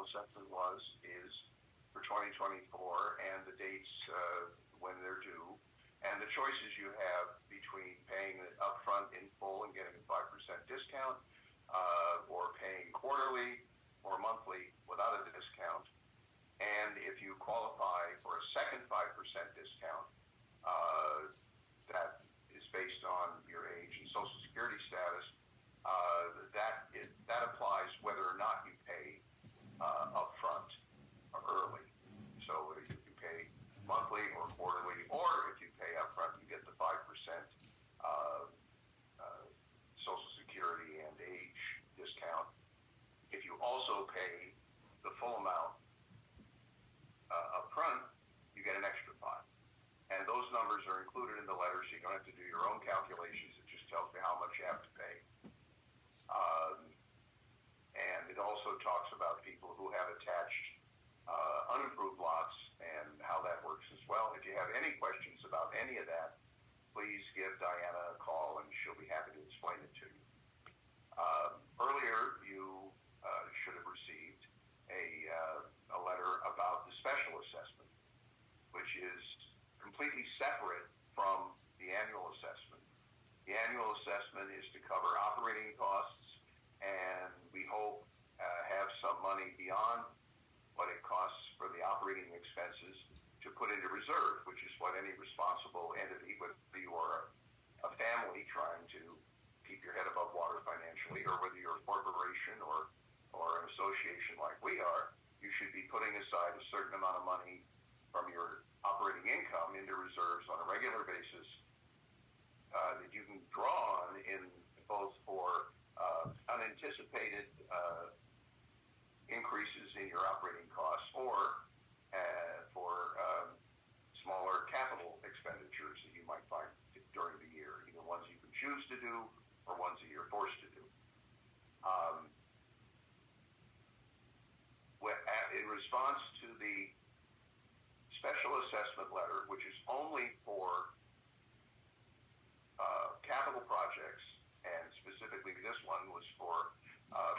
assessment is for 2024 and the dates when they're due, and the choices you have between paying it upfront in full and getting a 5% discount, or paying quarterly or monthly without a discount. And if you qualify for a second 5% discount, that is based on your age and Social Security status, that applies whether or not you pay upfront or early. So if you pay monthly or quarterly, or if you pay upfront, you get the 5% Social Security and age discount. If you also pay the full amount upfront, you get an extra 5. And those numbers are included in the letter, so you don't have to do your own calculations. It just tells you how much you have to pay. And it also talks about people who have attached unimproved lots and how that works as well. If you have any questions about any of that, please give Diana a call and she'll be happy to explain it to you. Earlier, you should have received a letter about the special assessment, which is completely separate from the annual assessment. The annual assessment is to cover operating costs, and we hope have some money beyond what it costs for the operating expenses to put into reserve, which is what any responsible entity, whether you are a family trying to keep your head above water financially, or whether you're a corporation or an association like we are, you should be putting aside a certain amount of money from your operating income into reserves on a regular basis that you can draw on in both for unanticipated increases in your operating costs, or for smaller capital expenditures that you might find during the year, either ones you can choose to do or ones that you're forced to do. In response to the special assessment letter, which is only for capital projects, and specifically this one was for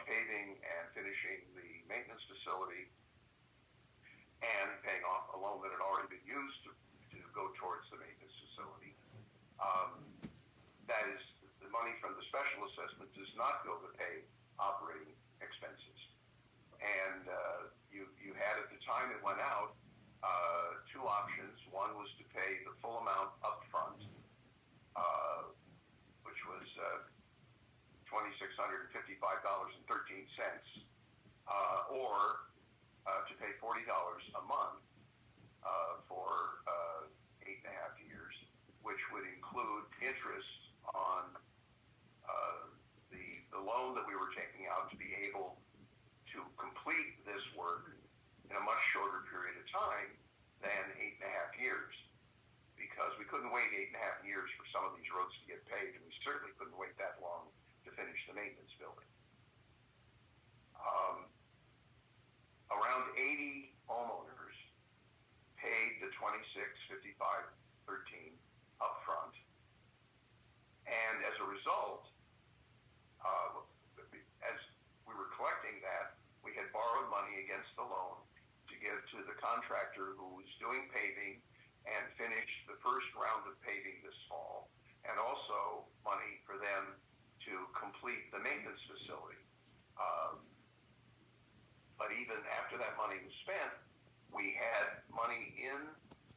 paving and finishing the maintenance facility and paying off a loan that had already been used to go towards the maintenance facility. That is, the money from the special assessment does not go to pay operating expenses. And you had, at the time it went out, two options. One was to pay the full amount up front, which was $2,655.13, or to pay $40 a month for 8.5 years, which would include interest on the loan that we were taking out to be able to complete this work in a much shorter period of time than 8.5 years, because we couldn't wait 8.5 years for some of these roads to get paved, and we certainly couldn't wait that long to finish the maintenance building. Around 80 homeowners paid the $2,655.13 up front, and as a result, as we were collecting that, we had borrowed money against the loan to give to the contractor who was doing paving and finished the first round of paving this fall, and also money for them to complete the maintenance facility. But even after that money was spent, we had money in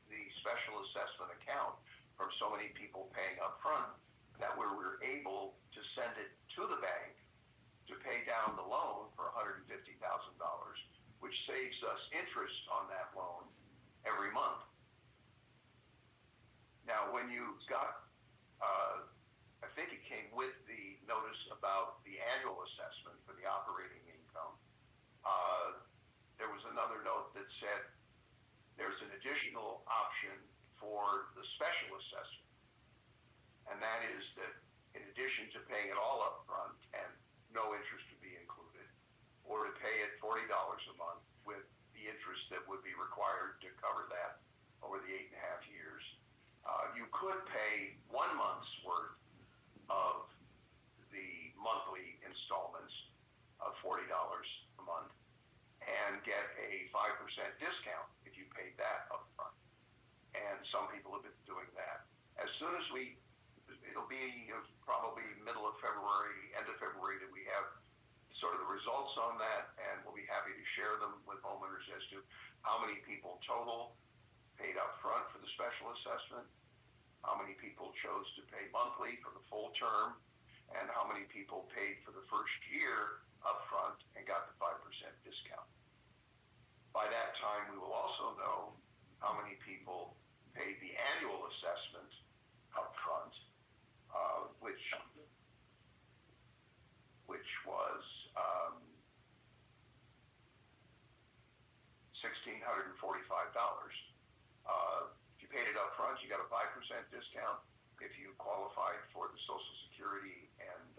the special assessment account from so many people paying up front that we were able to send it to the bank to pay down the loan for $150,000, which saves us interest on that loan every month. Now, when you got, I think it came with the notice about the annual assessment for the operating income, there was another note that said there's an additional option for the special assessment, and that is that in addition to paying it all up front and no interest would be included, or to pay it $40 a month with the interest that would be required to cover that over the 8.5 years, you could pay 1 month's worth of the monthly installments of $40 a month, and get a 5% discount if you paid that up front. And some people have been doing that. As soon as it'll be probably middle of February, end of February, that we have sort of the results on that, and we'll be happy to share them with homeowners as to how many people total paid up front for the special assessment, how many people chose to pay monthly for the full term, and how many people paid for the first year up front and got the 5% discount. By that time, we will also know how many people paid the annual assessment up front, which was $1,645. If you paid it up front, you got a 5% discount. If you qualified for the Social Security and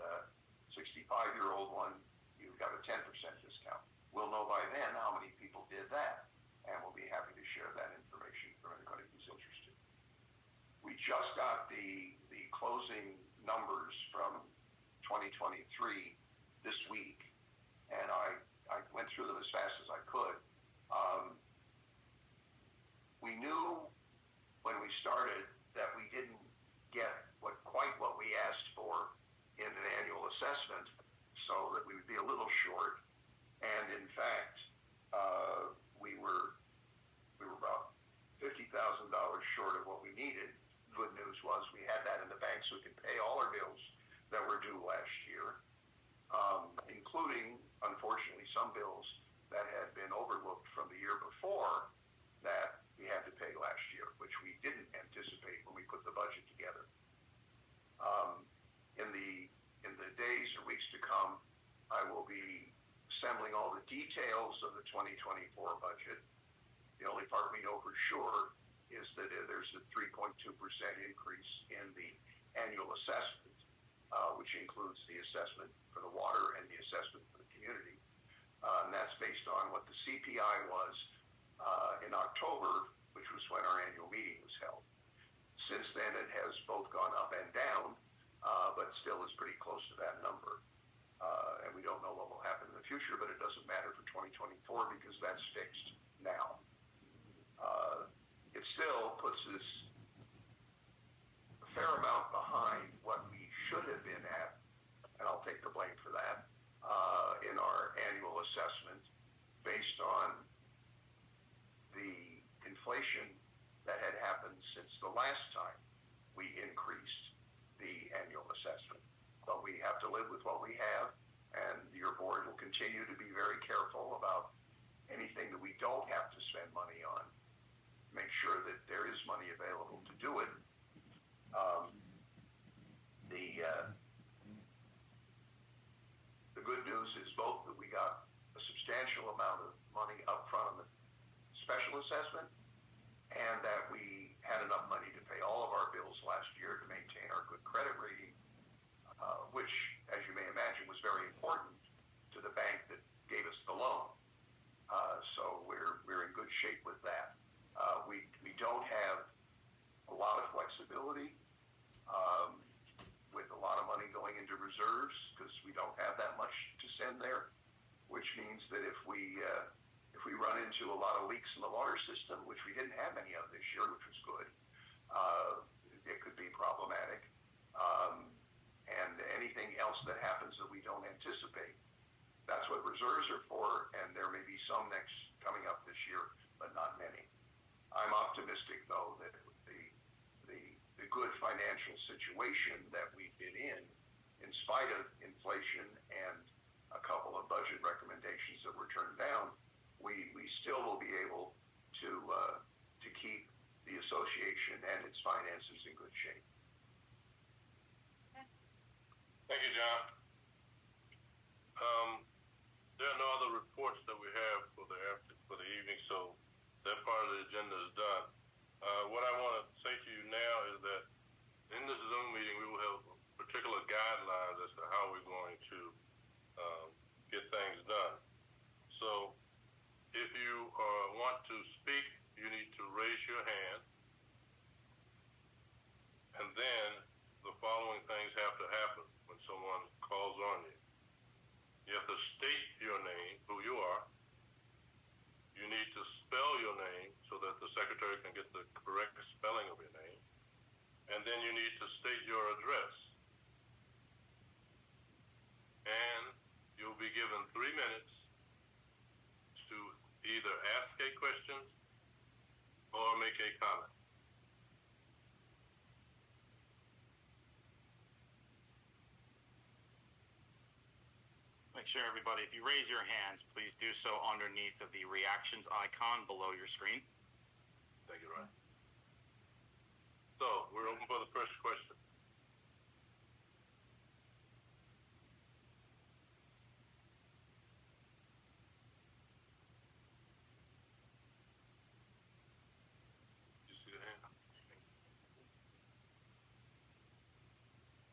65-year-old one, you got a 10% discount. We'll know by then how many people did that, and we'll be happy to share that information for anybody who's interested. We just got the closing numbers from 2023 this week, and I went through them as fast as I could. We knew when we started that we didn't get quite what we asked for in an annual assessment, so that we would be a little short. And in fact, we were about $50,000 short of what we needed. Good news was we had that in the bank, so we could pay all our bills that were due last year, including, unfortunately, some bills that had been overlooked from the year before that we had to pay last year, which we didn't anticipate when we put the budget together. In the days or weeks to come, I will be assembling all the details of the 2024 budget. The only part we know for sure is that there's a 3.2% increase in the annual assessment, which includes the assessment for the water and the assessment for the community. And that's based on what the CPI was in October, which was when our annual meeting was held. Since then, it has both gone up and down, but still is pretty close to that number. And we don't know what will happen in the future, but it doesn't matter for 2024 because that's fixed now. It still puts us a fair amount behind what we should have been at, and I'll take the blame for that, in our annual assessment based on the inflation that had happened since the last time we increased the annual assessment. But we have to live with what we have, and your board will continue to be very careful about anything that we don't have to spend money on. Make sure that there is money available to do it. The good news is both that we got a substantial amount of money up front on the special assessment, and that we had enough money to pay all of our bills last year to maintain our good credit rating, which, as you may imagine, was very important to the bank that gave us the loan. So we're in good shape with that. We don't have a lot of flexibility with a lot of money going into reserves because we don't have that much to send there, which means that if we run into a lot of leaks in the water system, which we didn't have any of this year, which was good, it could be problematic. And anything else that happens that we don't anticipate. That's what reserves are for, and there may be some coming up this year, but not many. I'm optimistic, though, that the good financial situation that we've been in spite of inflation and a couple of budget recommendations that were turned down, we still will be able to keep the association and its finances in good shape. Thank you, John. There are no other reports that we have for the evening, so that part of the agenda is done. What I want to say to you now is that in this Zoom meeting, we will have particular guidelines as to how we're going to get things done. So if you want to speak, you need to raise your hand, and then the following things have to happen when someone calls on you. You have to state your name, who you are, to spell your name so that the secretary can get the correct spelling of your name. And then you need to state your address. And you'll be given 3 minutes to either ask a question or make a comment. Make sure everybody, if you raise your hands, please do so underneath of the reactions icon below your screen. Thank you, Ryan. So, we're open for the first question. Did you see the hand?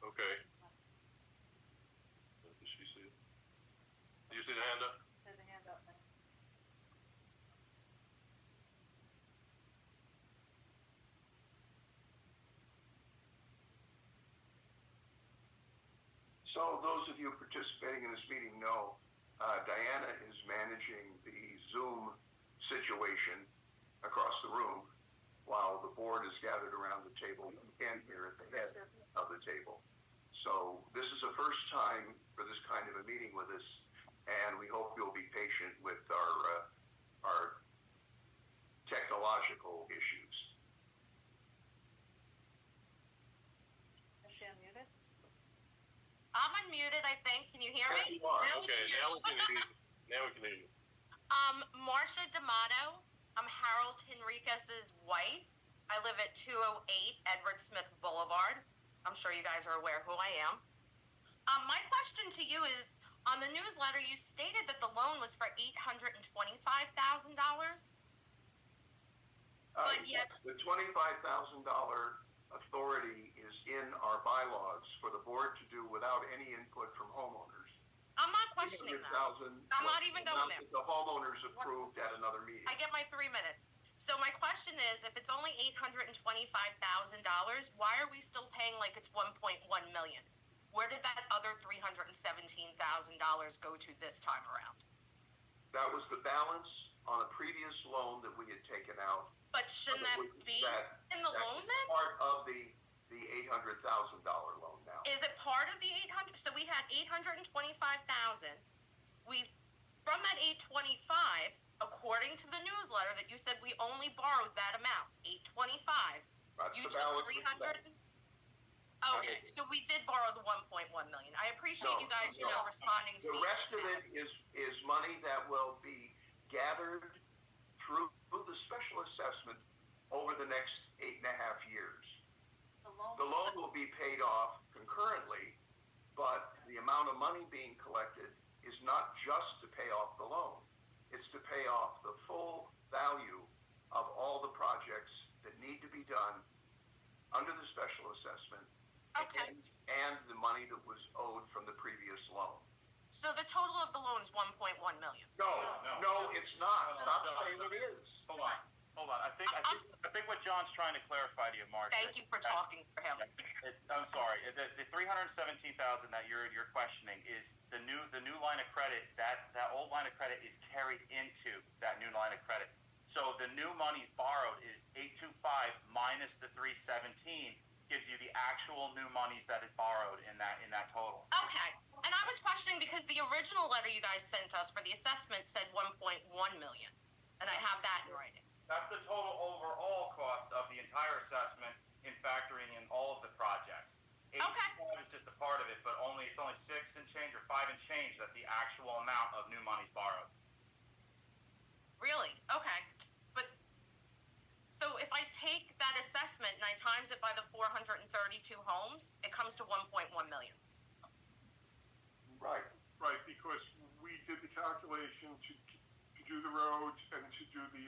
Okay. Did she see it? Did you see the hand up? There's a hand up there. So those of you participating in this meeting know Diana is managing the Zoom situation across the room while the board is gathered around the table and here at the head of the table. So this is the first time for this kind of a meeting with us, and we hope you'll be patient with our technological issues. Is she unmuted? I'm unmuted, I think. Can you hear Yes, me? you are. Okay, now we can hear you. Now we can hear you. Marcia D'Amato. I'm Harold Henriquez's wife. I live at 208 Edward Smith Boulevard. I'm sure you guys are aware who I am. My question to you is, on the newsletter, you stated that the loan was for $825,000. But yet, The $25,000 authority is in our bylaws for the board to do without any input from homeowners. I'm not questioning that. I'm not even going there. The homeowners approved at another meeting. I get my 3 minutes. So my question is, if it's only $825,000, why are we still paying like it's $1.1 million? Where did that other $317,000 go to this time around? That was the balance on a previous loan that we had taken out. But shouldn't that be in the loan then? Part of the $800,000 loan now. Is it part of the 800? So we had 825,000. We from that 825, according to the newsletter that you said we only borrowed that amount, 825. That's You the took balance. 300. Okay, so we did borrow the 1.1 million. I appreciate you guys, responding to The me. rest of it is money that will be gathered through the special assessment over the next 8.5 years. The loan will be paid off concurrently, but the amount of money being collected is not just to pay off the loan. It's to pay off the full value of all the projects that need to be done under the special assessment. Okay. And the money that was owed from the previous loan. So the total of the loan is 1.1 million. No, it's not. Stop saying it is. Hold on. I think what John's trying to clarify to you, Mark. Thank you for talking for him. I'm sorry. The $317,000 that you're questioning is the new line of credit. That old line of credit is carried into that new line of credit. So the new monies borrowed is 825 minus the 317 gives you the actual new monies that is borrowed in that total. Okay. And I was questioning because the original letter you guys sent us for the assessment said 1.1 million. And I have that in writing. That's the total overall cost of the entire assessment in factoring in all of the projects. 825 is just a part of it, but it's only 6 and change or 5 and change. That's the actual amount of new monies borrowed. Really? Okay. But so if I take that assessment and I times it by the 432 homes, it comes to 1.1 million. Right. Right, because we did the calculation to do the roads and to do the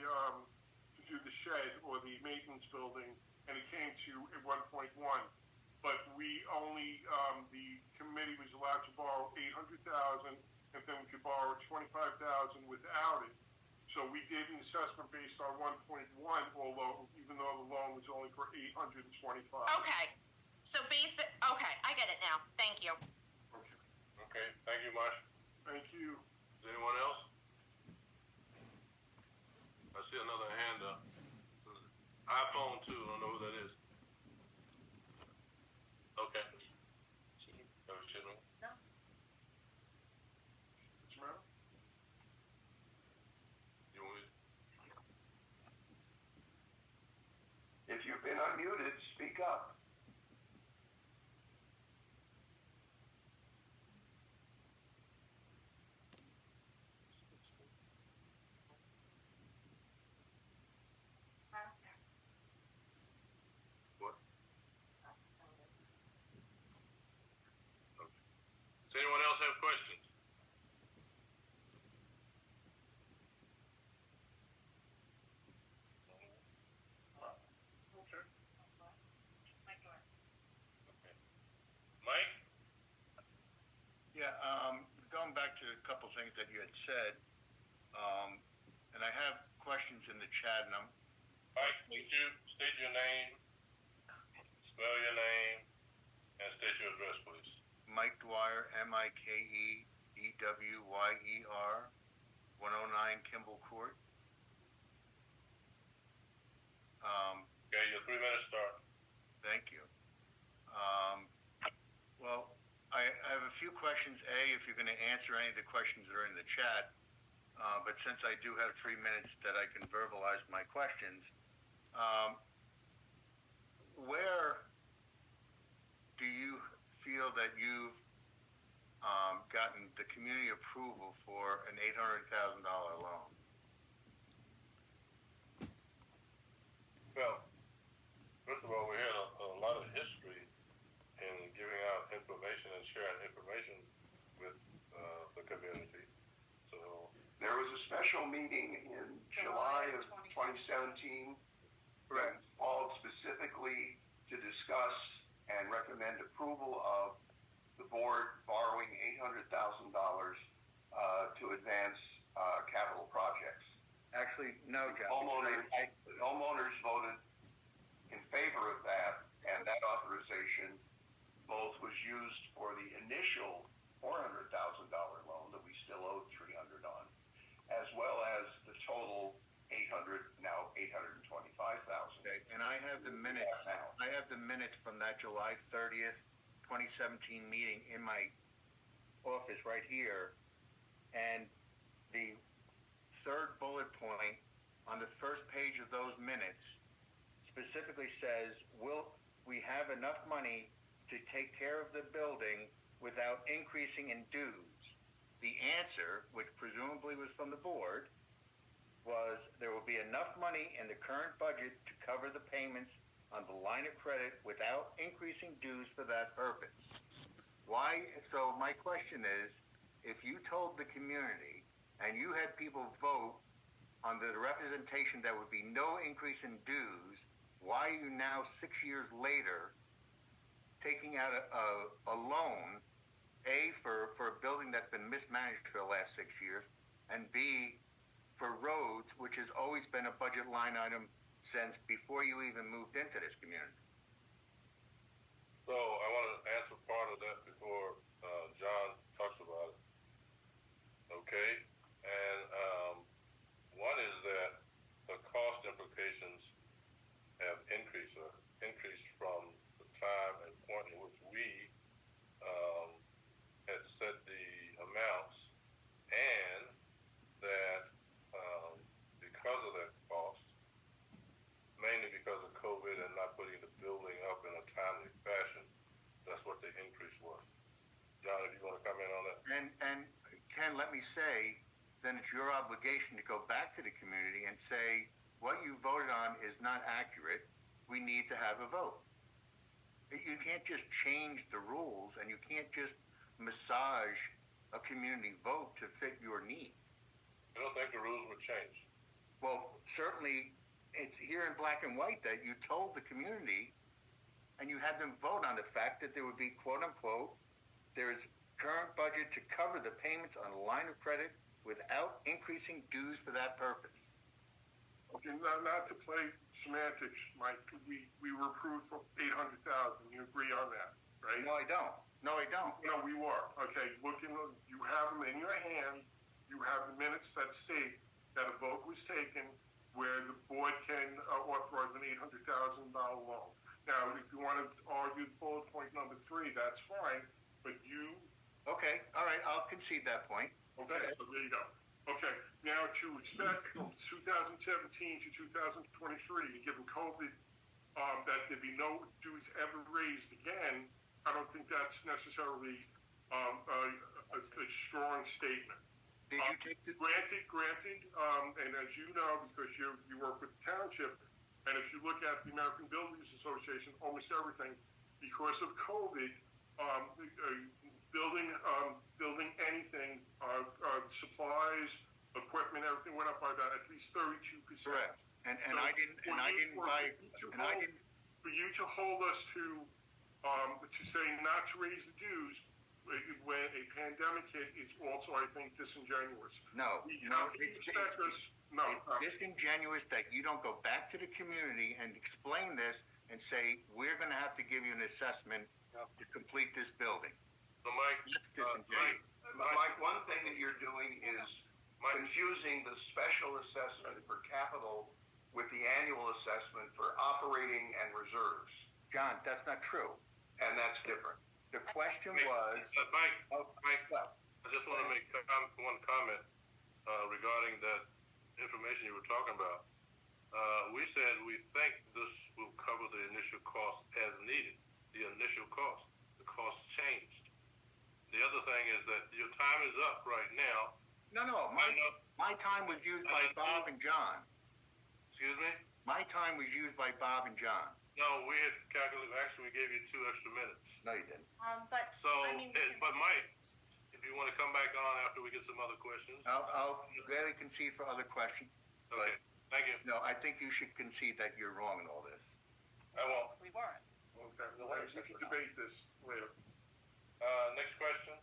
shed or the maintenance building, and it came to 1.1. But we only the committee was allowed to borrow 800,000, and then we could borrow 25,000 without it. So we did an assessment based on 1.1, although even though the loan was only for 825. Okay. So okay, I get it now. Thank you. Okay, thank you, Marsh. Thank you. Is anyone else? I see another hand up. iPhone 2, I don't know who that is. Okay. Oh, shit, man. What's the matter? You want me? If you've been unmuted, speak up. What? Does anyone else have questions? Okay. Mike? Yeah, going back to a couple things that you had said, and I have questions in the chat, and Mike, would you state your name, spell your name, and state your address, please? Mike Dwyer, MikeDeWyer, 109 Kimball Court. Okay, your 3 minutes start. Thank you. Well, I have a few questions. A, if you're going to answer any of the questions that are in the chat, but since I do have 3 minutes that I can verbalize my questions, where do you feel that you've gotten the community approval for an $800,000 loan? Well, first of all, we had a lot of history in giving out information and sharing information with the community. So, There was a special meeting in July of 2017 that called specifically to discuss and recommend approval of the board borrowing $800,000 to advance capital projects. Actually, no, John. The homeowners voted in favor of that, and that authorization both was used for the initial $400,000 loan that we still owed $300 on, as well as the total $800, now $825,000. Okay, and I have the minutes. now. I have the minutes from that July 30th, 2017 meeting in my office right here, and the third bullet point on the first page of those minutes specifically says, will we have enough money to take care of the building without increasing in dues? The answer, which presumably was from the board, was there will be enough money in the current budget to cover the payments on the line of credit without increasing dues for that purpose. Why? So my question is, if you told the community and you had people vote on the representation that would be no increase in dues, why are you now 6 years later taking out a loan, A, for a building that's been mismanaged for the last 6 years, and B, for roads, which has always been a budget line item since before you even moved into this community? So I want to answer part of that before John talks about it. Okay, and one is that the cost implications have increased from the time and point in which we had set the amounts, and that because of that cost, mainly because of COVID and not putting the building up in a timely fashion, that's what the increase was. John, if you want to comment on that. And Ken, let me say, then it's your obligation to go back to the community and say, what you voted on is not accurate. We need to have a vote. You can't just change the rules, and you can't just massage a community vote to fit your need. I don't think the rules were changed. Well, certainly it's here in black and white that you told the community and you had them vote on the fact that there would be, quote unquote, there's current budget to cover the payments on a line of credit without increasing dues for that purpose. Okay, not to play semantics, Mike, we were approved for $800,000. You agree on that, right? No, I don't. No, we were. Okay, you have them in your hand. You have the minutes that state that a vote was taken where the board can authorize an $800,000 loan. Now, if you want to argue bullet point number 3, that's fine, but you... Okay, all right, I'll concede that point. Okay, so there you go. Okay, now to expect from 2017 to 2023, given COVID, that there be no dues ever raised again, I don't think that's necessarily a strong statement. Did you take the... Granted, and as you know, because you work with the township, and if you look at the American Builders Association, almost everything, because of COVID, building anything, supplies, equipment, everything went up by about at least 32%. Correct. And So I didn't buy, and I didn't... For you to hold us to say not to raise the dues when a pandemic hit is also, I think, disingenuous. No, it's No. disingenuous that you don't go back to the community and explain this and say, we're going to have to give you an assessment to complete this building. So Mike, That's disingenuous. Mike, one thing that you're doing is confusing the special assessment for capital with the annual assessment for operating and reserves, John, that's not true. and that's different. The question Mike, was... Mike, Well, I just want to make one comment regarding that information you were talking about. We said we think this will cover the initial cost as needed. The initial cost. The cost changed. The other thing is that your time is up right now. no, my time was used by Bob and John. Excuse me? My time was used by Bob and John. No, we had calculated. Actually, we gave you 2 extra minutes. No, you didn't. But, So, I mean, but Mike, if you want to come back on after we get some other questions. I'll gladly concede for other questions. Okay. Thank you. No, I think you should concede that you're wrong in all this. I won't. we weren't. Okay, we can debate this later. Next question.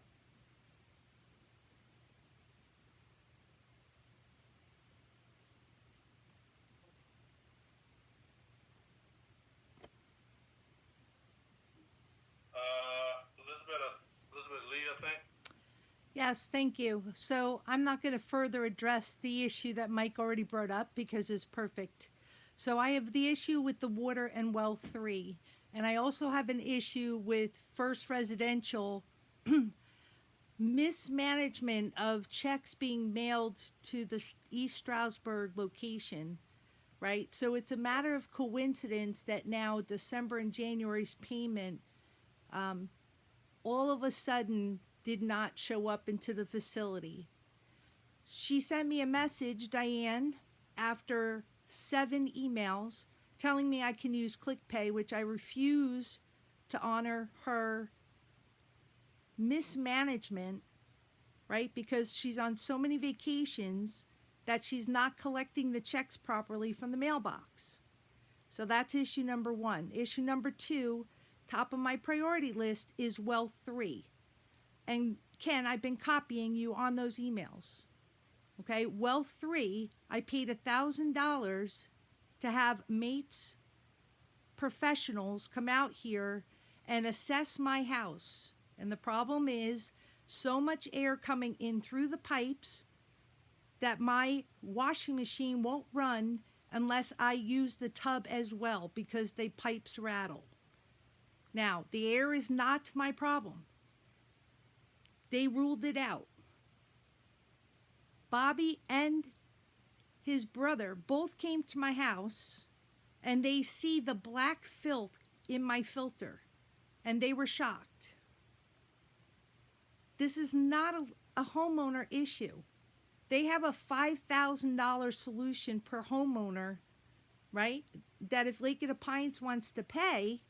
Elizabeth Lee, I think. Yes, thank you. So I'm not going to further address the issue that Mike already brought up because it's perfect. So I have the issue with the water and well 3. And I also have an issue with First Residential mismanagement of checks being mailed to the East Stroudsburg location, right? So it's a matter of coincidence that now December and January's payment all of a sudden did not show up into the facility. She sent me a message, Diane, after 7 emails telling me I can use ClickPay, which I refuse to honor her mismanagement, right? Because she's on so many vacations that she's not collecting the checks properly from the mailbox. So that's issue number 1. Issue number 2, top of my priority list, is well 3. And Ken, I've been copying you on those emails. Okay, well 3, I paid $1,000 to have Mates professionals come out here and assess my house. And the problem is so much air coming in through the pipes that my washing machine won't run unless I use the tub as well because the pipes rattle. Now, the air is not my problem. They ruled it out. Bobby and his brother both came to my house and they see the black filth in my filter and they were shocked. This is not a homeowner issue. They have a $5,000 solution per homeowner, right? That if Lake Appliance wants to pay,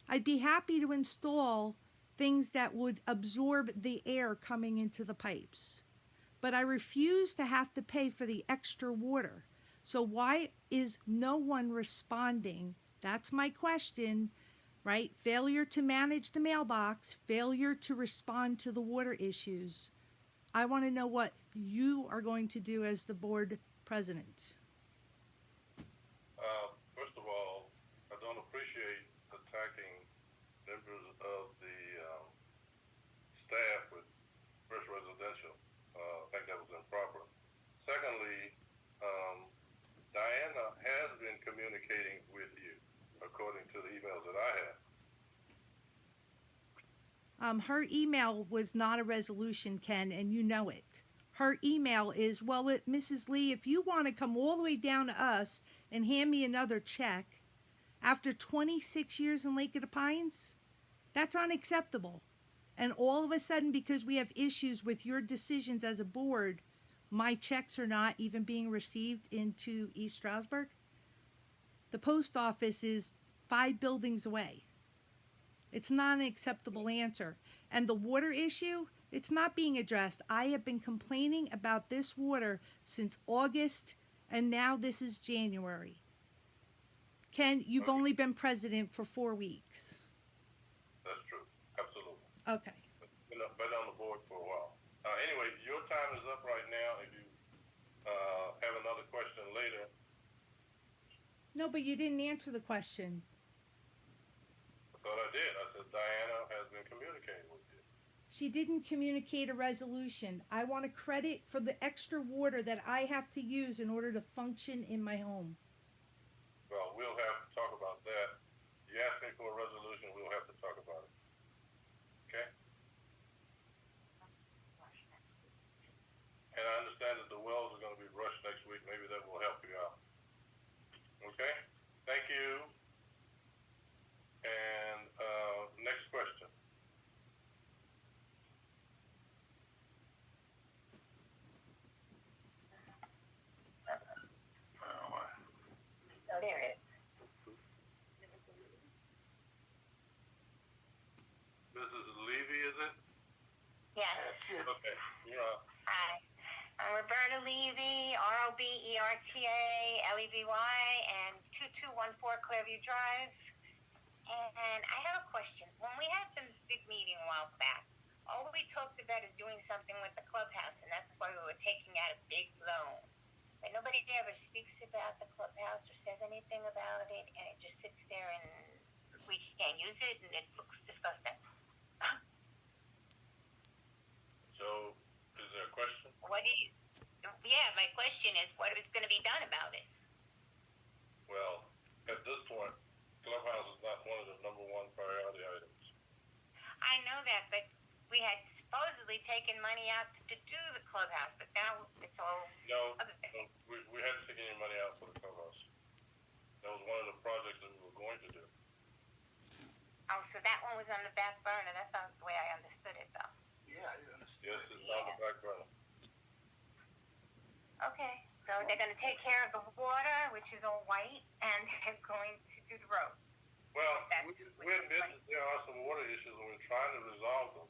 I'd be happy to install things that would absorb the air coming into the pipes. But I refuse to have to pay for the extra water. So why is no one responding? That's my question, right? Failure to manage the mailbox, failure to respond to the water issues. I want to know what you are going to do as the board president. First of all, I don't appreciate attacking members of the staff with First Residential. I think that was improper. Secondly, Diane communicating with you, according to the emails that I have. Her email was not a resolution, Ken, and you know it. Her email is, Mrs. Lee, if you want to come all the way down to us and hand me another check after 26 years in Lake of the Pines, that's unacceptable. And all of a sudden, because we have issues with your decisions as a board, my checks are not even being received into East Stroudsburg. The post office is 5 buildings away. It's not an acceptable answer. And the water issue, it's not being addressed. I have been complaining about this water since August, and now this is January. Ken, you've only been president for 4 weeks. That's true. Absolutely. Okay. Been on the board for a while. Anyway, your time is up right now. If you have another question later. No, but you didn't answer the question. I thought I did. I said Diana has been communicating with you. She didn't communicate a resolution. I want a credit for the extra water that I have to use in order to function in my home. Well, we'll have to talk about that. You asked me for a resolution, we'll have to talk about it. Okay? And I understand that the wells are going to be rushed next week. Maybe that will help you out. Okay? Thank you. And next question. Oh, there it is. Mrs. Levy, is it? Yes. Okay, you're on. Hi. I'm Roberta Levy, ROBERTA, and 2214 Clearview Drive. And I have a question. When we had the big meeting a while back, all we talked about is doing something with the clubhouse, and that's why we were taking out a big loan. But nobody ever speaks about the clubhouse or says anything about it, and it just sits there and we can't use it, and it looks disgusting. So, is there a question? My question is, what is going to be done about it? Well, at this point, Clubhouse is not one of the number one priority items. I know that, but we had supposedly taken money out to do the clubhouse, but now it's all No, other things. we hadn't taken any money out for the Clubhouse. That was one of the projects that we were going to do. Oh, so that one was on the back burner. That's not the way I understood it, though. Yeah, I understand. Yes, it's on the back burner. Okay, so they're going to take care of the water, which is all white, and they're going to do the roads. Well, That's we admit that there are some water issues and we're trying to resolve them.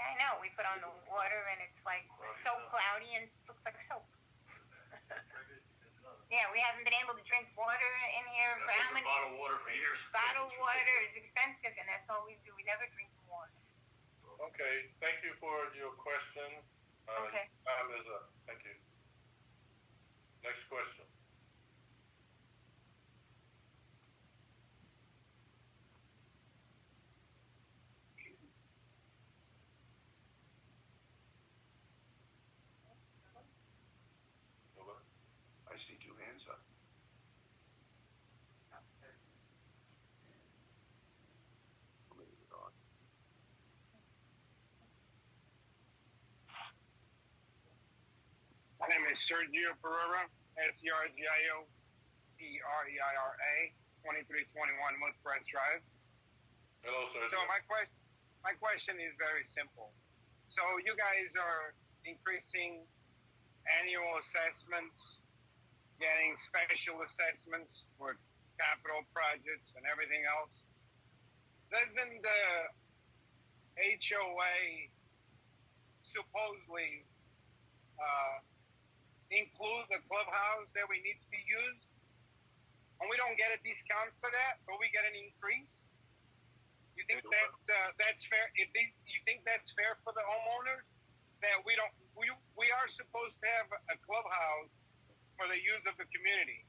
I know, we put on the water, and it's like so cloudy and looks like soap. Yeah, we haven't been able to drink water in here for how many? Bottled water for years. Bottled water is expensive, and that's all we do. We never drink the water. Okay, thank you for your question. Okay. Time is up. Thank you. Next question. I see 2 hands up. My name is Sergio Pereira, SERGIO PREIRA, 2321 Woodcrest Drive. Hello, sir. So my question is very simple. So you guys are increasing annual assessments, getting special assessments for capital projects and everything else. Doesn't the HOA supposedly include the clubhouse that we need to be used? And we don't get a discount for that, but we get an increase? You think that's fair? You think that's fair for the homeowners? That we are supposed to have a clubhouse for the use of the community,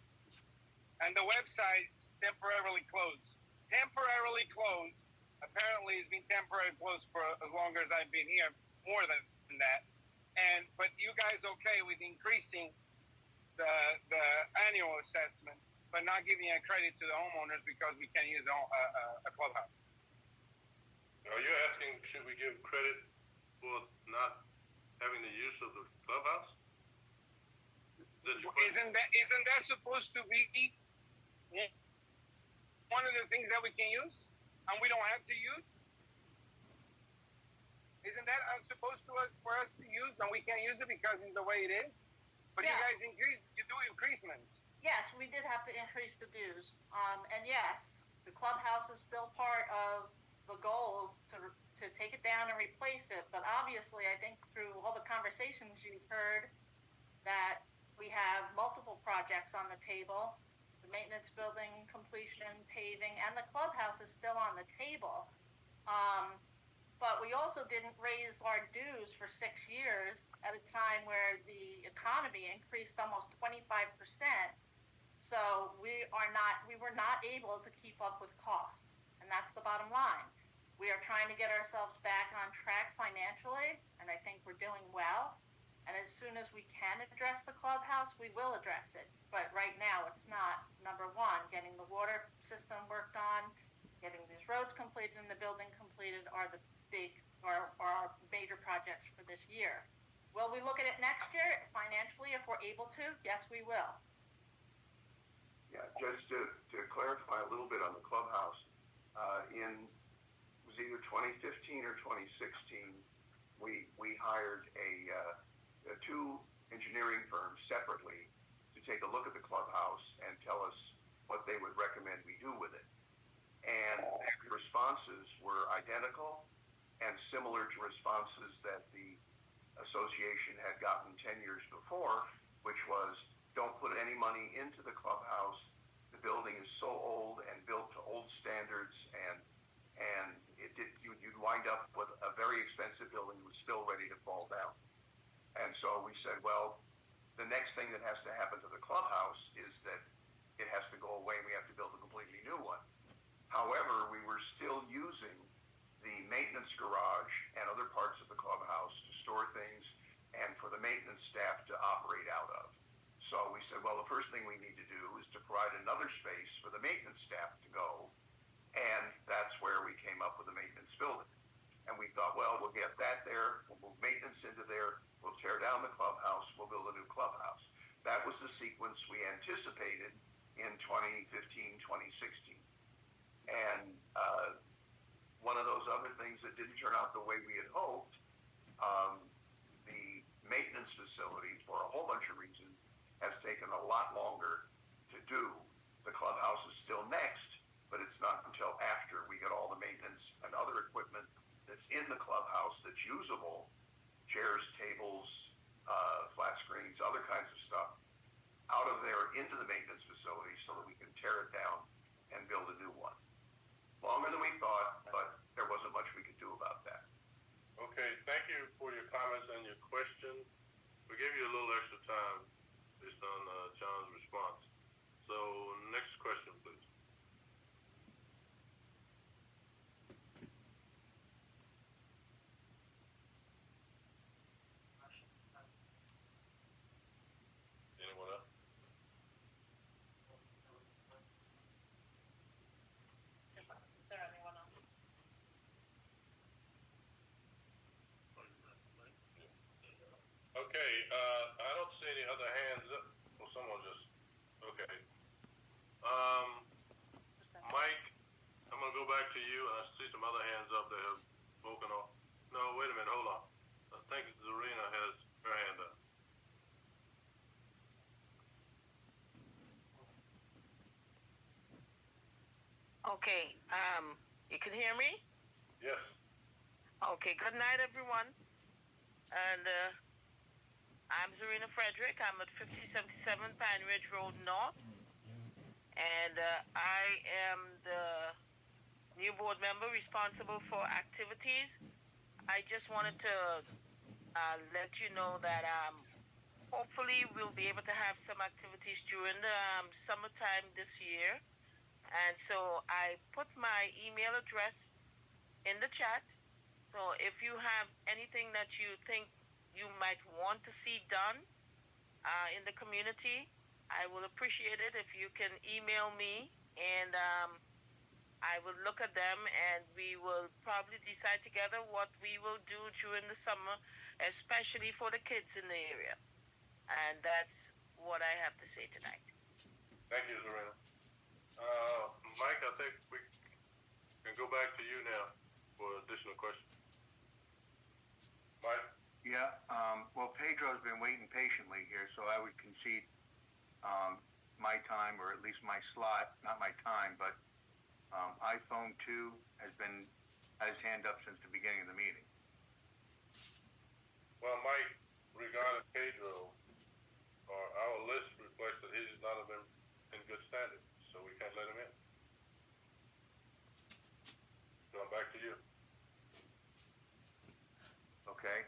and the website's temporarily closed. Temporarily closed. Apparently, it's been temporarily closed for as long as I've been here, more than that. But you guys okay with increasing the annual assessment but not giving a credit to the homeowners because we can't use a clubhouse. Are you asking, should we give credit for not having the use of the clubhouse? Isn't that supposed to be one of the things that we can use and we don't have to use? Isn't that supposed to us for us to use and we can't use it because it's the way it is? But Yeah. you guys you do increasements. Yes, we did have to increase the dues. And yes, the clubhouse is still part of the goals to take it down and replace it. But obviously, I think through all the conversations you've heard that we have multiple projects on the table. The maintenance building completion, paving, and the clubhouse is still on the table. But we also didn't raise our dues for 6 years at a time where the economy increased almost 25%. So we were not able to keep up with costs, and that's the bottom line. We are trying to get ourselves back on track financially, and I think we're doing well. And as soon as we can address the clubhouse, we will address it. But right now, it's not, number one, getting the water system worked on, getting these roads completed and the building completed are the our major projects for this year. Will we look at it next year financially if we're able to? Yes, we will. Yeah, just to clarify a little bit on the clubhouse, it was either 2015 or 2016, we hired two engineering firms separately to take a look at the clubhouse and tell us what they would recommend we do with it. And the responses were identical and similar to responses that the association had gotten 10 years before, which was, don't put any money into the clubhouse. The building is so old and built to old standards, and you'd wind up with a very expensive building that was still ready to fall down. And so we said, well, the next thing that has to happen to the clubhouse is that it has to go away and we have to build a completely new one. However, we were still using the maintenance garage and other parts of the clubhouse to store things and for the maintenance staff to operate out of. So we said, well, the first thing we need to do is to provide another space for the maintenance staff to go, and that's where we came up with the maintenance building. And we thought, well, we'll get that there, we'll move maintenance into there, we'll tear down the clubhouse, we'll build a new clubhouse. That was the sequence we anticipated in 2015, 2016. And one of those other things that didn't turn out the way we had hoped, the maintenance facility, for a whole bunch of reasons, has taken a lot longer to do. The clubhouse is still next, but it's not until after we get all the maintenance and other equipment that's in the clubhouse that's usable, chairs, tables, flat screens, other kinds of stuff, out of there into the maintenance facility so that we can tear it down and build a new one. Longer than we thought, but there wasn't much we could do about that. Okay, thank you for your comments and your question. We gave you a little extra time based on John's response. So, next question, please. Anyone else? Is there anyone else? Okay, I don't see any other hands up. Well, someone just, okay. Mike, I'm gonna go back to you, and I see some other hands up that have spoken off. No, wait a minute, hold on. I think Zarina has her hand up. Okay, you can hear me? Yes. Okay, good night, everyone. And I'm Zarina Frederick. I'm at 5077 Pine Ridge Road North. And I am the new board member responsible for activities. I just wanted to let you know that hopefully we'll be able to have some activities during the summertime this year. And so I put my email address in the chat. So if you have anything that you think you might want to see done in the community, I will appreciate it if you can email me, and I will look at them, and we will probably decide together what we will do during the summer, especially for the kids in the area. And that's what I have to say tonight. Thank you, Zarina. Mike, I think we can go back to you now for additional questions. Mike? Yeah, well, Pedro's been waiting patiently here, so I would concede my time, or at least my slot, not my time, but iPhone 2 had his hand up since the beginning of the meeting. Well, Mike, regarding Pedro, our list reflects that he's not in good standing, so we can't let him in. Going back to you. Okay.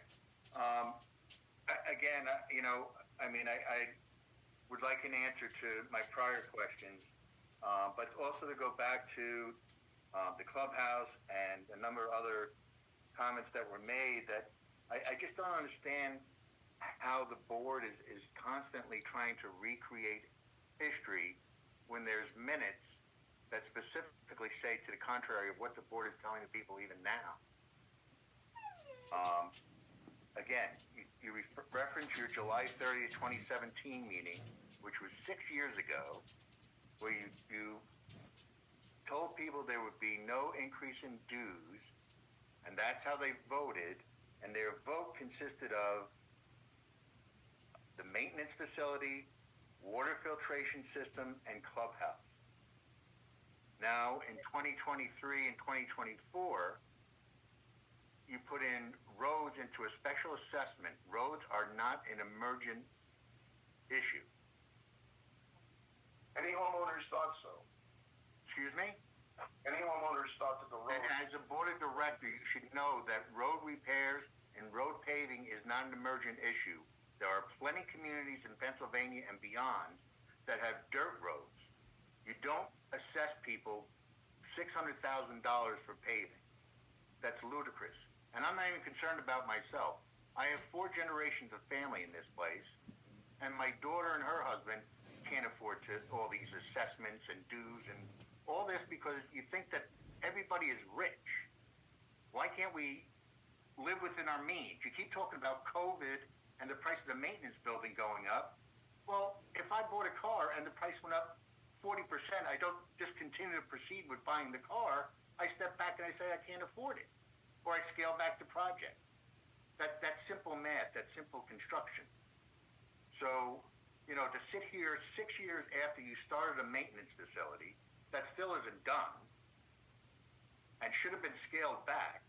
Again, I would like an answer to my prior questions, but also to go back to the clubhouse and a number of other comments that were made that I just don't understand how the board is constantly trying to recreate history when there's minutes that specifically say to the contrary of what the board is telling the people even now. Again, you reference your July 30th, 2017 meeting, which was 6 years ago, where you told people there would be no increase in dues, and that's how they voted, and their vote consisted of the maintenance facility, water filtration system, and clubhouse. Now, in 2023 and 2024, you put in roads into a special assessment. Roads are not an emergent issue. Any homeowners thought so. Excuse me? Any homeowners thought that the road... And as a board of director, you should know that road repairs and road paving is not an emergent issue. There are plenty of communities in Pennsylvania and beyond that have dirt roads. You don't assess people $600,000 for paving. That's ludicrous. And I'm not even concerned about myself. I have 4 generations of family in this place, and my daughter and her husband can't afford all these assessments and dues and all this because you think that everybody is rich. Why can't we live within our means? You keep talking about COVID and the price of the maintenance building going up. Well, if I bought a car and the price went up 40%, I don't discontinue to proceed with buying the car. I step back and I say I can't afford it, or I scale back the project. That's simple math. That's simple construction. So, to sit here 6 years after you started a maintenance facility that still isn't done and should have been scaled back.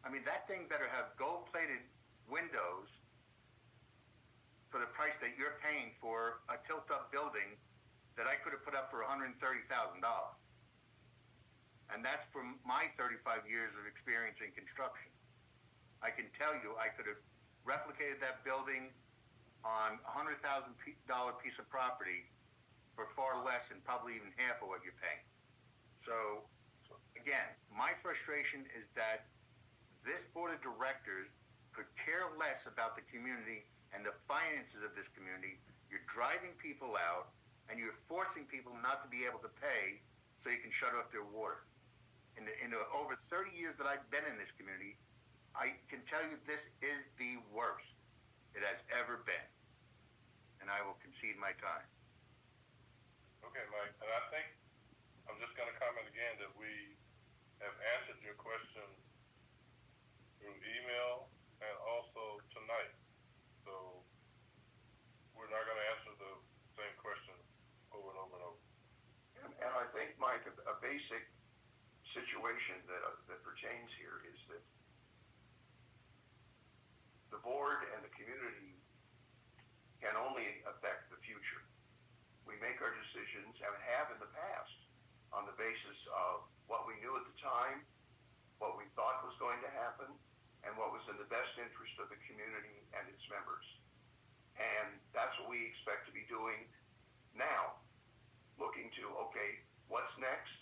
I mean, that thing better have gold-plated windows for the price that you're paying for a tilt-up building that I could have put up for $130,000. And that's from my 35 years of experience in construction. I can tell you I could have replicated that building on a $100,000 piece of property for far less and probably even half of what you're paying. So, again, my frustration is that this board of directors could care less about the community and the finances of this community. You're driving people out, and you're forcing people not to be able to pay so you can shut off their water. In the over 30 years that I've been in this community, I can tell you this is the worst it has ever been. And I will concede my time. Okay, Mike, and I think I'm just going to comment again that we have answered your question through email and also tonight. So we're not going to answer the same question over and over and over. And I think, Mike, a basic situation that pertains here is that the board and the community can only affect the future. We make our decisions, and have in the past, on the basis of what we knew at the time, what we thought was going to happen, and what was in the best interest of the community and its members. And that's what we expect to be doing now. Looking to, okay, what's next?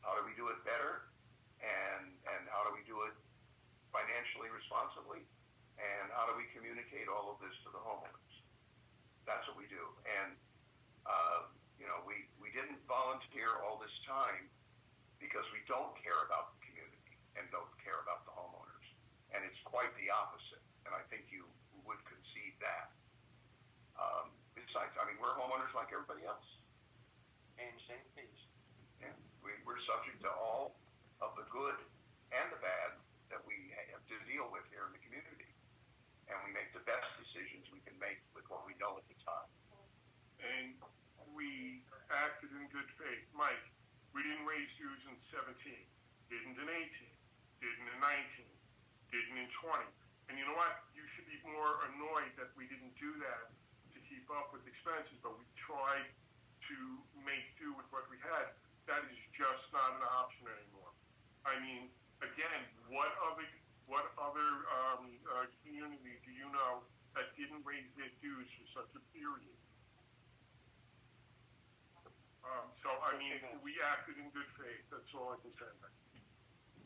How do we do it better? And how do we do it financially responsibly? And how do we communicate all of this to the homeowners? That's what we do. And here all this time because we don't care about the community and don't care about the homeowners. And it's quite the opposite. And I think you would concede that. Besides, I mean, we're homeowners like everybody else. And same page. And we're subject to all of the good and the bad that we have to deal with here in the community. And we make the best decisions we can make with what we know at the time. And we acted in good faith. Mike, we didn't raise dues in 17, didn't in 18, didn't in 19, didn't in 20. And you know what? You should be more annoyed that we didn't do that to keep up with expenses, but we tried to make do with what we had. That is just not an option anymore. I mean, again, what other community do you know that didn't raise their dues for such a period? So, I mean, we acted in good faith. That's all I can say.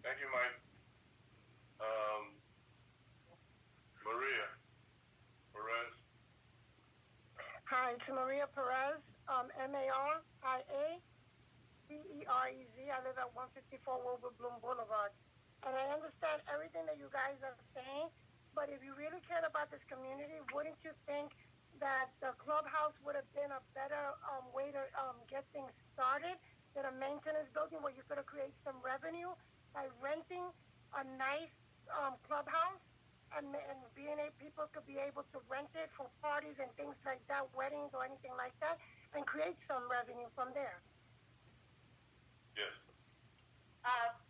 Thank you, Mike. Maria Perez. Hi, it's Maria Perez, MARIAPEREZ. I live at 154 Wilbur Bloom Boulevard. And I understand everything that you guys are saying, but if you really cared about this community, wouldn't you think that the clubhouse would have been a better way to get things started than a maintenance building where you could have created some revenue by renting a nice clubhouse and people could be able to rent it for parties and things like that, weddings or anything like that, and create some revenue from there. Yes.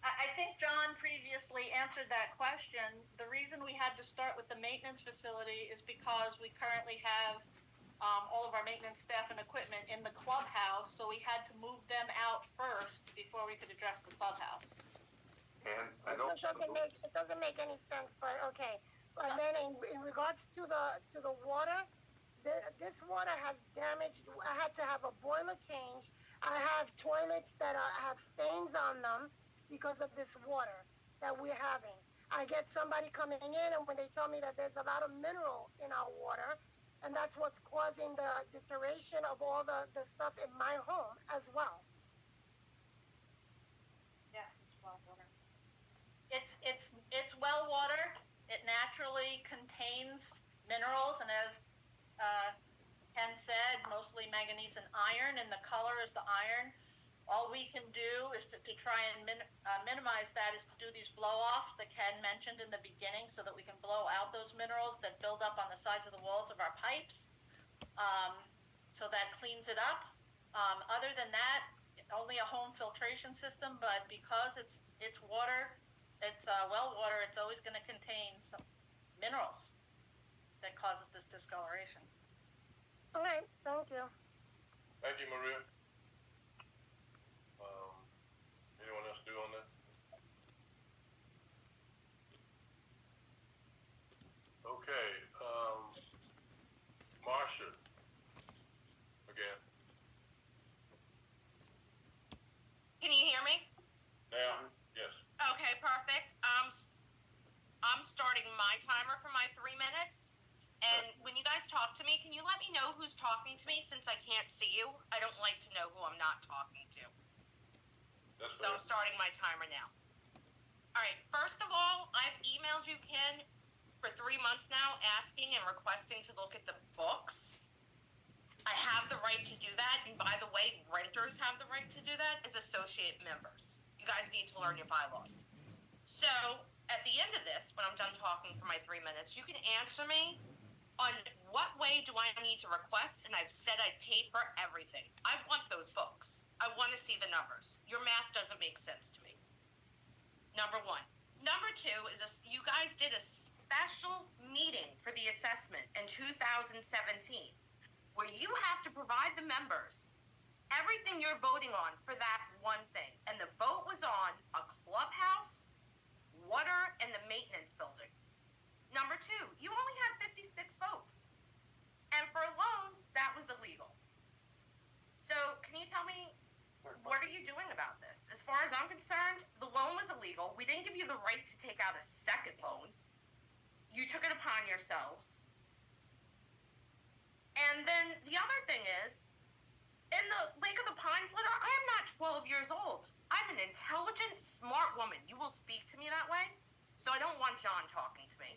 I think John previously answered that question. The reason we had to start with the maintenance facility is because we currently have all of our maintenance staff and equipment in the clubhouse, so we had to move them out first before we could address the clubhouse. And It doesn't make any sense, but okay. And then in regards to the water, this water has damaged. I had to have a boiler changed. I have toilets that have stains on them because of this water that we're having. I get somebody coming in, and when they tell me that there's a lot of mineral in our water, and that's what's causing the deterioration of all the stuff in my home as well. Yes, it's well water. It's well water. It naturally contains minerals, and as Ken said, mostly manganese and iron, and the color is the iron. All we can do is to try and minimize that is to do these blow-offs that Ken mentioned in the beginning so that we can blow out those minerals that build up on the sides of the walls of our pipes. So that cleans it up. Other than that, only a home filtration system, but because it's water, it's well water, it's always going to contain some minerals that causes this discoloration. All right, thank you. Thank you, Maria. Anyone else do on that? Okay, Marcia, again. Can you hear me? Now, yes. Okay, perfect. I'm starting my timer for my 3 minutes. And when you guys talk to me, can you let me know who's talking to me since I can't see you? I don't like to know who I'm not talking to. That's So I'm starting my timer now. All right, first of all, I've emailed you, Ken, for 3 months now, asking and requesting to look at the books. I have the right to do that, and by the way, renters have the right to do that as associate members. You guys need to learn your bylaws. So, at the end of this, when I'm done talking for my 3 minutes, you can answer me on what way do I need to request, and I've said I'd pay for everything. I want those books. I want to see the numbers. Your math doesn't make sense to me. Number one. Number two is you guys did a special meeting for the assessment in 2017 where you have to provide the members everything you're voting on for that one thing. And the vote was on a clubhouse, water, and the maintenance building. Number two, you only had 56 votes. And for a loan, that was illegal. So can you tell me, what are you doing about this? As far as I'm concerned, the loan was illegal. We didn't give you the right to take out a second loan. You took it upon yourselves. And then the other thing is, in the Lake of the Pines letter, I am not 12 years old. I'm an intelligent, smart woman. You will speak to me that way? So I don't want John talking to me.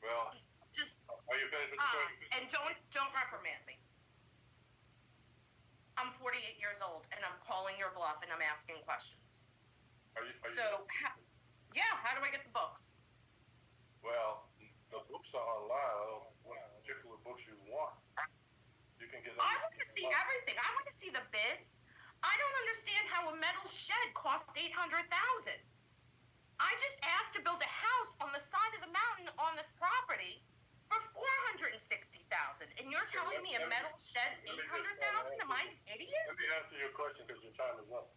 Well, Just, are you finished with the question? and don't reprimand me. I'm 48 years old, and I'm calling your bluff, and I'm asking questions. Are you How do I get the books? Well, the books are online. I don't know what particular books you want. You can get them. I want to see everything. I want to see the bids. I don't understand how a metal shed costs $800,000. I just asked to build a house on the side of the mountain on this property for $460,000, and you're telling me a metal shed's $800,000? Am I an idiot? Let me answer your question because your time is up.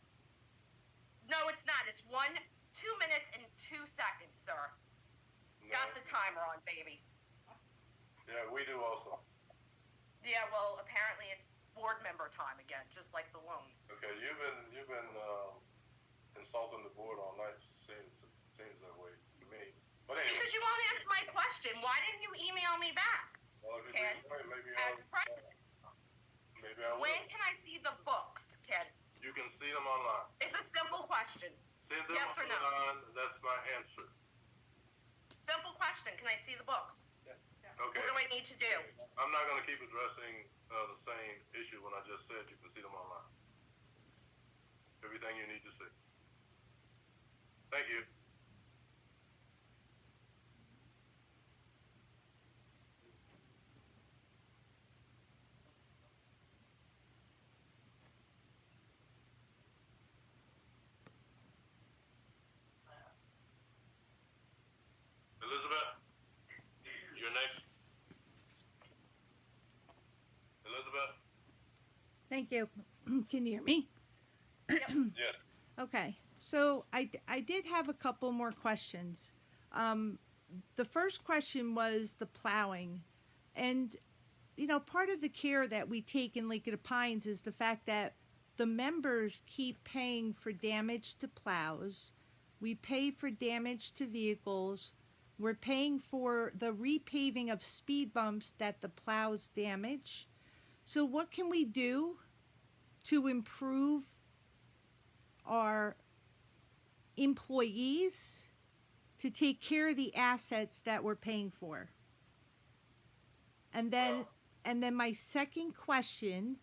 No, it's not. It's 2 minutes and 2 seconds, sir. No. Got the timer on, baby. Yeah, we do also. Yeah, well, apparently it's board member time again, just like the loans. Okay, you've been consulting the board all night. Seems that way to me. But anyway. Because you won't answer my question. Why didn't you email me back? Well, if you Ken, maybe as president. Maybe I will. When can I see the books, Ken? You can see them online. It's a simple question. See them Yes or no? online. That's my answer. Simple question. Can I see the books? Okay. What do I need to do? I'm not going to keep addressing the same issue when I just said you can see them online. Everything you need to see. Thank you. Elizabeth, you're next. Elizabeth? Thank you. Can you hear me? Yes. Okay. So I did have a couple more questions. The first question was the plowing. And, you know, part of the care that we take in Lake of the Pines is the fact that the members keep paying for damage to plows. We pay for damage to vehicles. We're paying for the repaving of speed bumps that the plows damage. So what can we do to improve our employees to take care of the assets that we're paying for? And then my second question,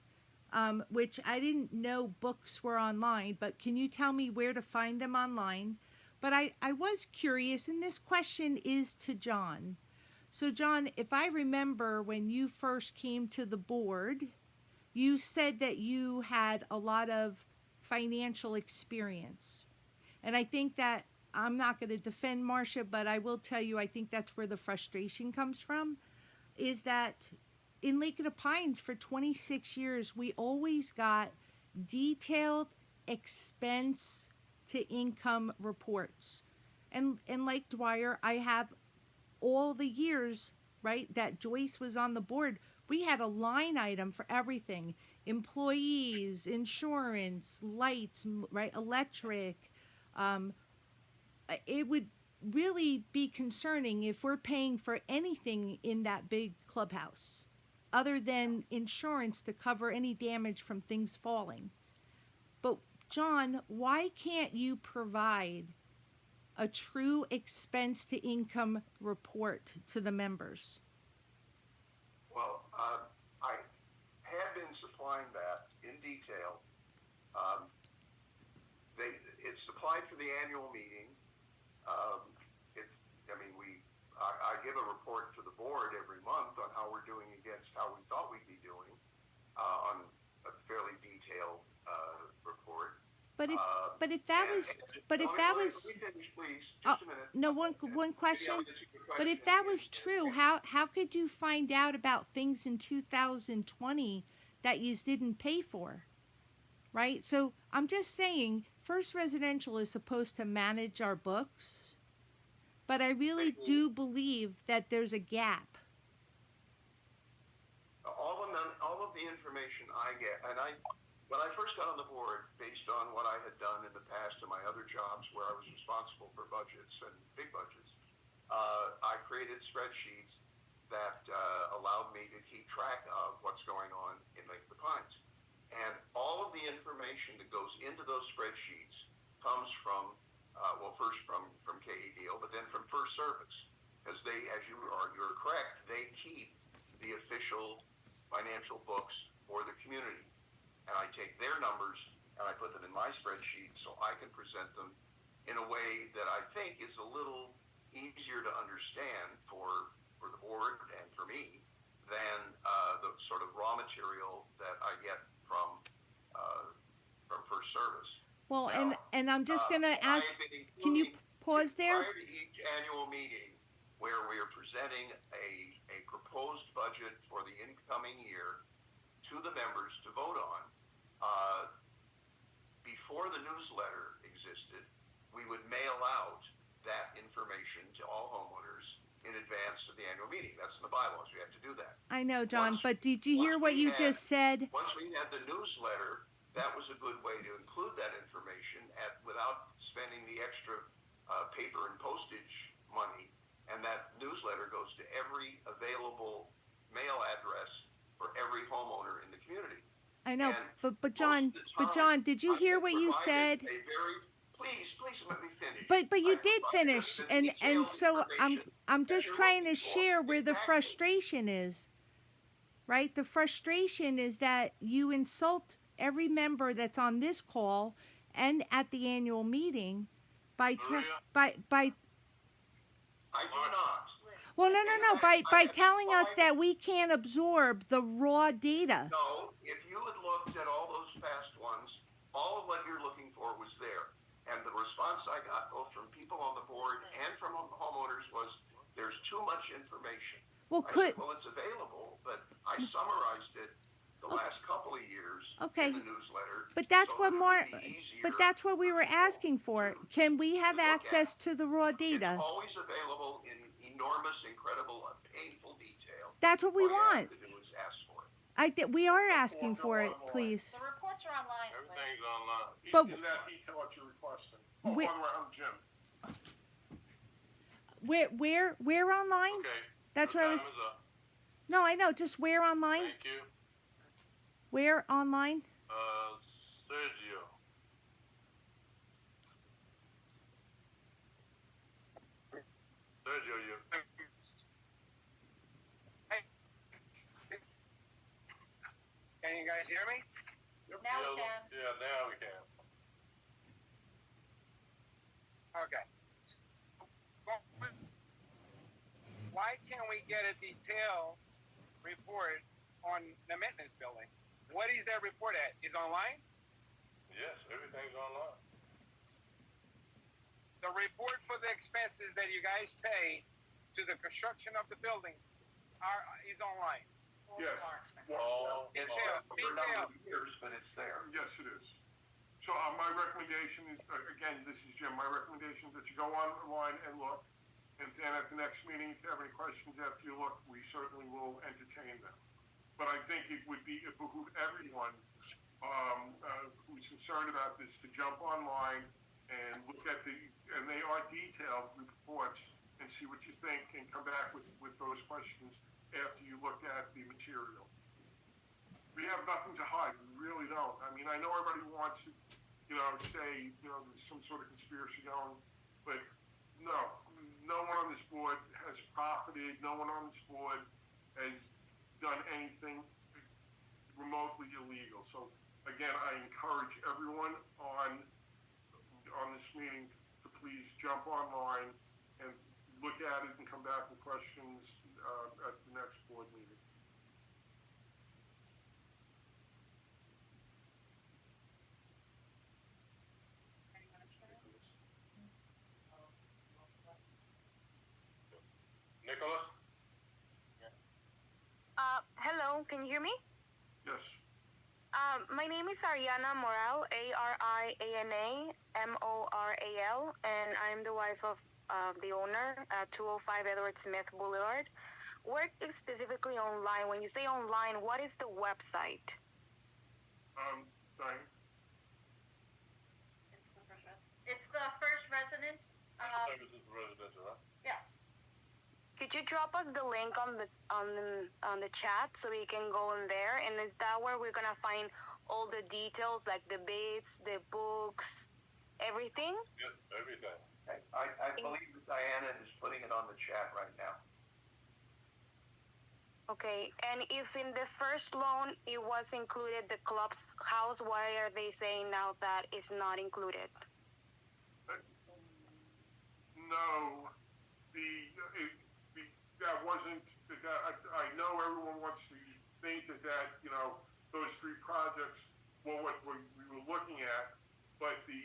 which I didn't know books were online, but can you tell me where to find them online? But I was curious, and this question is to John. So John, if I remember when you first came to the board, you said that you had a lot of financial experience. And I think that, I'm not going to defend Marcia, but I will tell you, I think that's where the frustration comes from, is that in Lake of the Pines for 26 years, we always got detailed expense to income reports. And like Dwyer, I have all the years, right, that Joyce was on the board, we had a line item for everything. Employees, insurance, lights, right, electric. It would really be concerning if we're paying for anything in that big clubhouse other than insurance to cover any damage from things falling. But John, why can't you provide a true expense to income report to the members? Well, I have been supplying that in detail. It's supplied for the annual meeting. I give a report to the board every month on how we're doing against how we thought we'd be doing on a fairly detailed report. But if that was Let me finish, please. Just a minute. No, one question. But if that was true, how could you find out about things in 2020 that you didn't pay for? Right? So I'm just saying, First Residential is supposed to manage our books, but I really do believe that there's a gap. All of the information I get, and when I first got on the board, based on what I had done in the past in my other jobs where I was responsible for budgets and big budgets, I created spreadsheets that allowed me to keep track of what's going on in Lake of the Pines. And all of the information that goes into those spreadsheets comes from, first from KEDO, but then from First Service. Because they, as you're correct, they keep the official financial books for the community. And I take their numbers and I put them in my spreadsheet so I can present them in a way that I think is a little easier to understand for the board and for me than the sort of raw material that I get from First Service. Well, Now, and I'm just going to ask, I've been can you including- pause there? Prior to each annual meeting where we are presenting a proposed budget for the incoming year to the members to vote on, before the newsletter existed, we would mail out that information to all homeowners in advance of the annual meeting. That's in the bylaws. We have to do that. I know, John, Once- but did you hear once what we you had- just said? Once we had the newsletter, that was a good way to include that information without spending the extra paper and postage money. And that newsletter goes to every available mail address for every homeowner in the community. I know, And but John, did you I hear have what you provided said? Please let me finish. But you I did provided finish, the and detailed so information I'm that just you're trying to looking for. share where the Exactly. frustration is, right? The frustration is that you insult every member that's on this call and at the annual meeting by Maria? by I do not. well, no, by I telling us provided- that we can't absorb the raw data. No, if you had looked at all those past ones, all of what you're looking for was there. And the response I got both from people on the board and from homeowners was, there's too much information. Well, I could said, well, it's available, but I summarized it the last couple of years Okay. in the newsletter. But that's so what that it more. would be easier But that's what we for were people asking for. to- Can we have look at. access to the raw It's data? always available in enormous, incredible, painful detail. That's what we All you have want. to do is ask for it. We are asking for it, please. The reports are online. Liz. Everything's online. But- In that detail that you're requesting. We- All around Jim. Where online? Okay. That's Your what I time was. is up. No, I know. Just where online? Thank you. Where online? Sergio. Sergio, you. Can you guys hear me? Now we can. Yeah, now we can. Okay. Why can't we get a detailed report on the maintenance building? What is that report at? Is online? Yes, everything's online. The report for the expenses that you guys pay to the construction of the building is online. Yes. All, It's Well, there. for a number of Detail. years, but it's there. Yes, it is. So my recommendation is, again, this is Jim, my recommendation is that you go online and look. And then at the next meeting, if you have any questions after you look, we certainly will entertain them. But I think it would behoove everyone who's concerned about this to jump online and look at and they are detailed reports, and see what you think and come back with those questions after you look at the material. We have nothing to hide. We really don't. I mean, I know everybody wants to, say, there's some sort of conspiracy going, but no one on this board has profited. No one on this board has done anything remotely illegal. So again, I encourage everyone on this meeting to please jump online and look at it and come back with questions at the next board meeting. Nicholas? Hello, can you hear me? Yes. My name is Ariana Moral, Ariana Moral, and I'm the wife of the owner at 205 Edward Smith Boulevard. Work specifically online. When you say online, what is the website? Diane? It's the first resident. This is residential, right? Yes. Could you drop us the link on the chat so we can go in there? And is that where we're gonna find all the details, like the bids, the books, everything? Yes, everything. I believe that Diana is putting it on the chat right now. Okay, and if in the first loan it was included the club's house, why are they saying now that it's not included? No, that wasn't. I know everyone wants to think that those three projects were what we were looking at, but the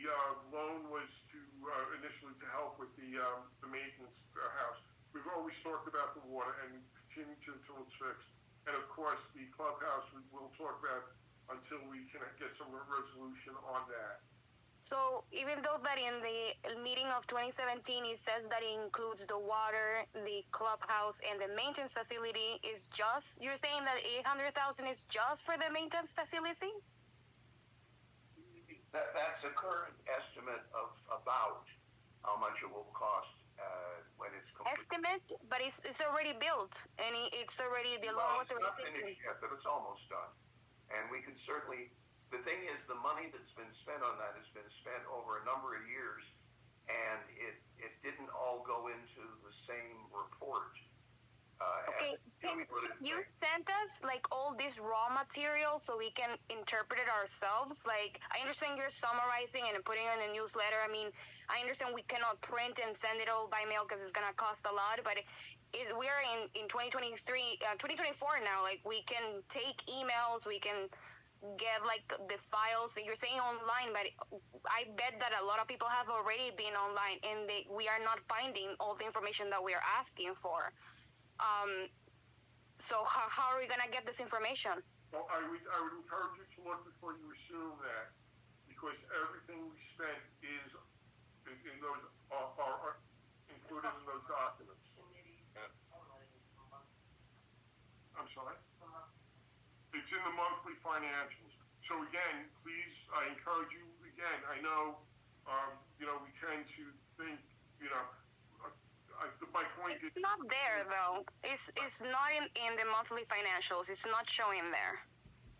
loan was to initially to help with the maintenance house. We've always talked about the water and continue to until it's fixed, and of course the clubhouse we will talk about until we can get some resolution on that. So even though that in the meeting of 2017 it says that it includes the water, the clubhouse, and the maintenance facility, is just, you're saying that 800,000 is just for the maintenance facility? That's a current estimate of about how much it will cost when it's complete. Estimate, but it's already built, and it's already, the loan was It's already not finished yet, but it's almost done. And we can certainly, the thing is, the money that's been spent on that has been spent over a number of years, and it didn't all go into the same report. Okay, you sent us like all this raw material so we can interpret it ourselves. Like, I understand you're summarizing and putting it in a newsletter. I mean, I understand we cannot print and send it all by mail because it's gonna cost a lot, but we're in 2023, 2024 now. Like, we can take emails, we can get like the files. You're saying online, but I bet that a lot of people have already been online, and we are not finding all the information that we are asking for. So how are we gonna get this information? Well, I would encourage you to look before you assume that, because everything we spent is in those are included in those documents. I'm sorry? It's in the monthly financials. So again, please, I encourage you, again, I know, we tend to think, my point is... It's not there, though. It's not in the monthly financials. It's not showing there.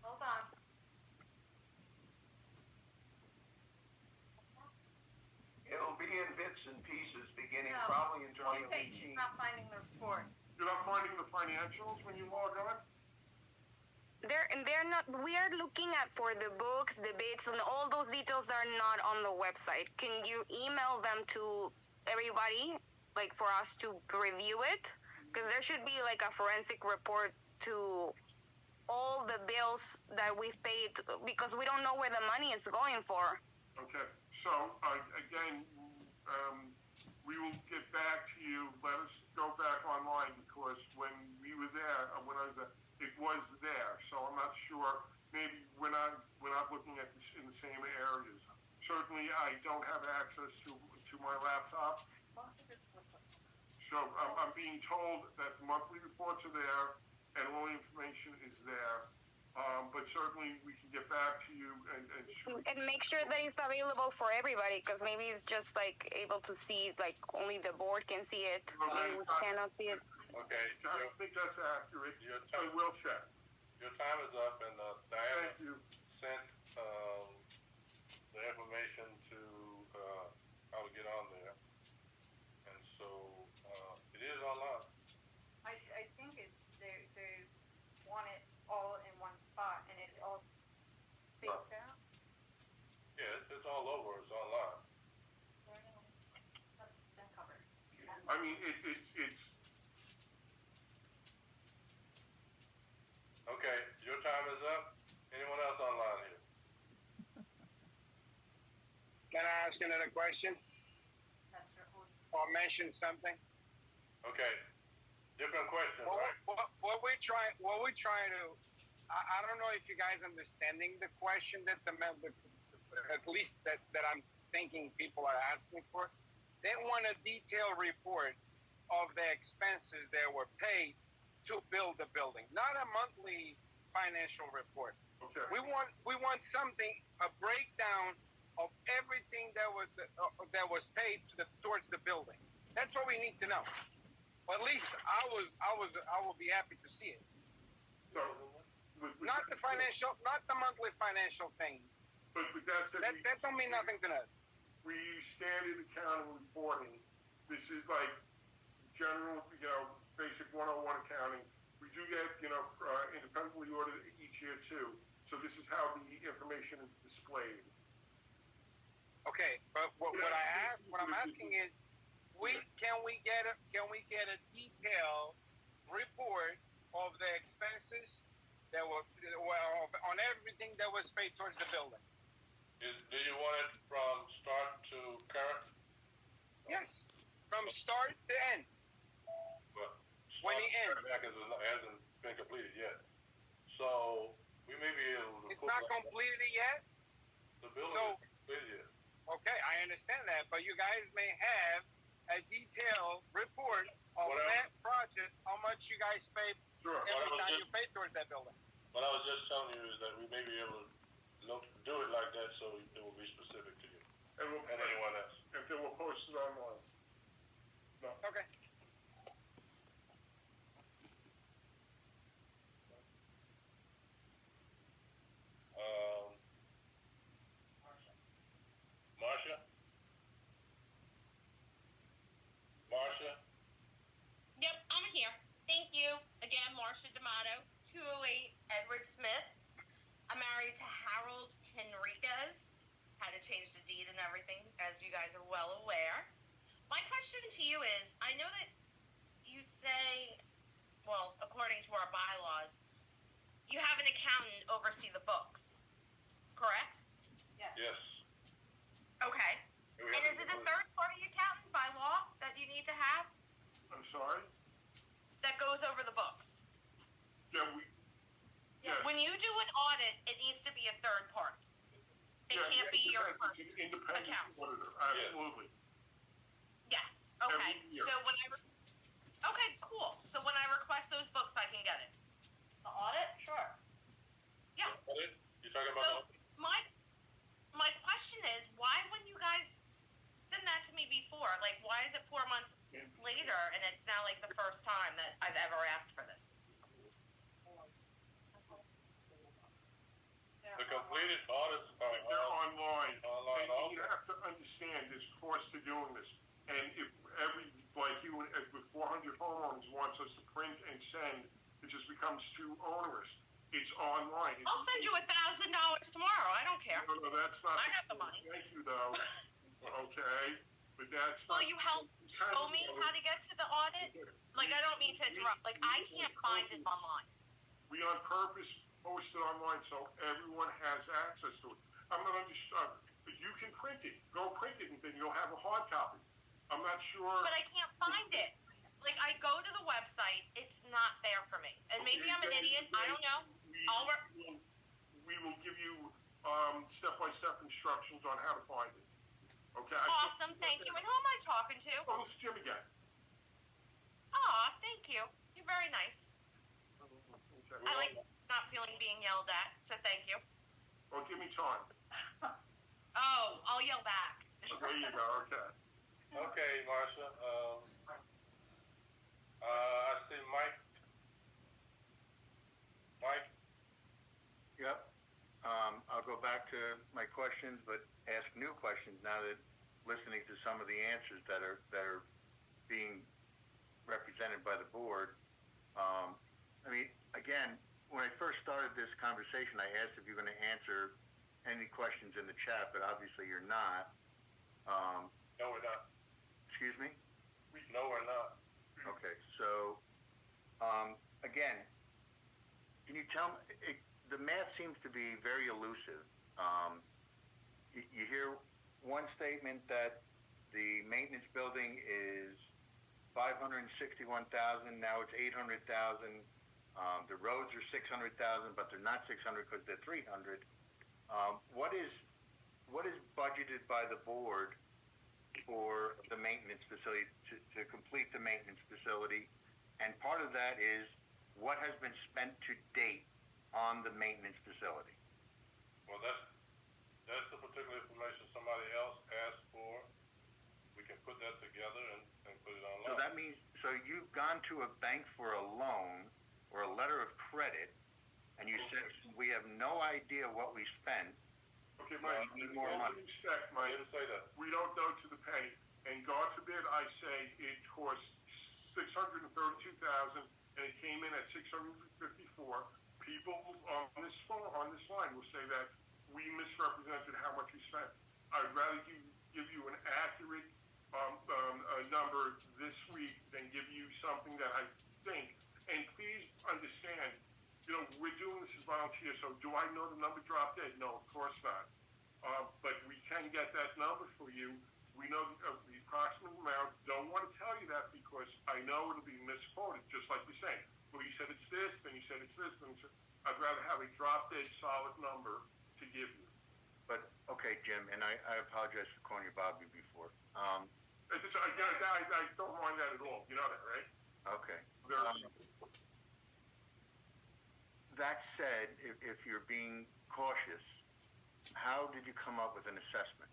Hold on. It'll be in bits and pieces beginning No. probably in She's saying 2018. she's not finding the report. You're not finding the financials when you log on? They're not. We are looking at for the books, the bids, and all those details are not on the website. Can you email them to everybody, like for us to review it? Because there should be like a forensic report to all the bills that we've paid, because we don't know where the money is going for. Okay. So again, we will get back to you. Let us go back online, because when we were there, it was there. So I'm not sure. Maybe we're not looking at this in the same areas. Certainly, I don't have access to my laptop. So I'm being told that the monthly reports are there and all the information is there. But certainly we can get back to you and make sure that it's available for everybody, because maybe it's just like able to see, like only the board can see it. Maybe we cannot see it. Okay. I don't think that's accurate. I will check. Your time is up, and Diana Thank you. sent the information to how to get on there, and so it is online. I think they want it all in one spot, and it all spaced out. Yeah, it's all over. It's online. That's been covered. I mean, it's. Okay, your time is up. Anyone else online here? Can I ask another question? Or mention something? Okay, different question, right? What we're trying to, I don't know if you guys understanding the question that at least that I'm thinking people are asking for. They want a detailed report of the expenses that were paid to build the building, not a monthly financial report. Okay. We want something, a breakdown of everything that was paid towards the building. That's what we need to know. Well, at least I will be happy to see it. So, Not the monthly financial thing. But with that said, That don't mean nothing to us. we use standard accounting reporting. This is like general, basic 101 accounting. We do get, independently audited each year too. So this is how the information is displayed. Okay, but what I'm asking is, can we get a detailed report of the expenses that were on everything that was paid towards the building? Do you want it from start to current? Yes, from start to end. Well, When it ends. Hasn't been completed yet. So we may be able to. It's not completed yet. The building So- is completed yet. Okay, I understand that, but you guys may have a detailed report of Whatever. that project, how much you guys paid Sure. every time you paid towards that building. What I was just telling you is that we may be able to do it like that, so it will be specific to you And and anyone else. if they will post it online. No. Okay. Marcia? Marcia? Yep, I'm here. Thank you. Again, Marcia D'Amato, 208 Edward Smith. I'm married to Harold Henriquez. Had to change the deed and everything, as you guys are well aware. My question to you is, I know that you say, well, according to our bylaws, you have an accountant oversee the books, correct? Yes. Okay. We And have is to it a do third-party accountant by law that you need to have I'm sorry? that goes over the books? Yeah, yes. When you do an audit, it needs to be a third party. It can't be your first. Independent account. auditor, absolutely. Yes. Okay. Every year. So when okay, cool. So when I request those books, I can get it. The audit? Sure. Yeah. You talking So about? my question is, why wouldn't you guys send that to me before? Like, why is it 4 months later and it's now like the first time that I've ever asked for this? The completed audits are They're online. online And also. you have to understand, there's cost to doing this. And if with 400 homeowners wants us to print and send, it just becomes too onerous. It's online. I'll send you $1,000 tomorrow. I don't care. No, that's not. I got the money. Thank you, though. Okay, but that's Will not. you help show me how to get to the audit? Like, I don't mean to interrupt. Like, I can't find it online. We on purpose post it online so everyone has access to it. I'm not understanding. You can print it. Go print it, and then you'll have a hard copy. I'm not sure. But I can't find it. Like, I go to the website, it's not there for me. And maybe I'm an idiot. I don't know. We will give you step-by-step instructions on how to find it. Okay. Awesome, thank you. And who am I talking to? Oh, it's Jim again. Aw, thank you. You're very nice. Okay. I like not feeling being yelled at, so thank you. Well, give me time. Oh, I'll yell back. There you go. Okay. Okay, Marcia. I see Mike. Mike? Yep. I'll go back to my questions, but ask new questions now that listening to some of the answers that are being represented by the board. I mean, again, when I first started this conversation, I asked if you're going to answer any questions in the chat, but obviously you're not. No, we're not. Excuse me? No, we're not. Okay, so, again, can you tell me, the math seems to be very elusive. You hear one statement that the maintenance building is $561,000, now it's $800,000. The roads are $600,000, but they're not $600 because they're $300. What is budgeted by the board for the maintenance facility to complete the maintenance facility? And part of that is what has been spent to date on the maintenance facility. Well, that's the particular information somebody else asked for. We can put that together and put it online. So that that means, so you've gone to a bank for a loan or a letter of credit, and you said, we have no idea what we spent. Okay, Mike, We need more with all money. due respect, Mike, I didn't say that. we don't know to the penny. And God forbid I say it cost $632,000 and it came in at $654. People on this phone, on this line will say that we misrepresented how much we spent. I'd rather give you an accurate number this week than give you something that I think. And please understand, you know, we're doing this as volunteers, so do I know the number dropped dead? No, of course not. But we can get that number for you. We know the approximate amount. Don't want to tell you that because I know it'll be misquoted, just like you're saying. Well, you said it's this, then you said it's this, then I'd rather have a drop-dead solid number to give you. But, okay, Jim, and I apologize for calling you Bobby before. I don't mind that at all. You know that, right? Okay. Very That said, if you're being cautious, how did you come up with an assessment?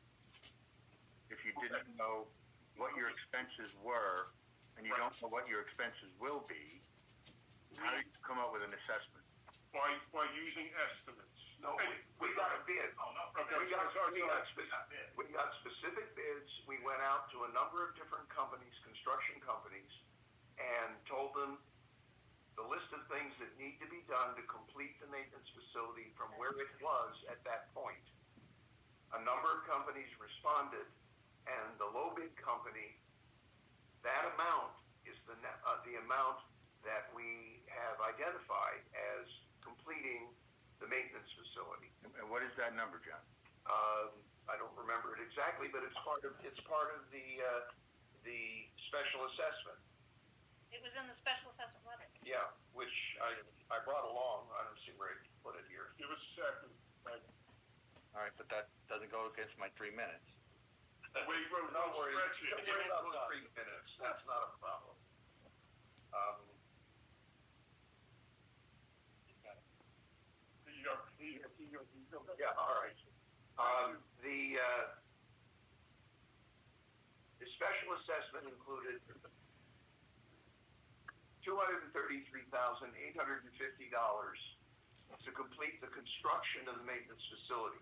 If you didn't know what your expenses were, and you don't know what your expenses will be, how did you come up with an assessment? By using estimates. No, we got a bid. Oh, no. Okay, We got sorry. specific bids. We went out to a number of different companies, construction companies, and told them the list of things that need to be done to complete the maintenance facility from where it was at that point. A number of companies responded, and the low bid company, that amount is the amount that we have identified as completing the maintenance facility. And what is that number, John? I don't remember it exactly, but it's part of the special assessment. It was in the special assessment letter. Yeah, which I brought along. I don't see where I put it here. Give us a second. Mike. All right, but that doesn't go against my 3 minutes. Wait, Don't worry. spreadsheet. Don't worry about those 3 minutes. That's not a problem. Yeah, all right. The special assessment included $233,850 to complete the construction of the maintenance facility.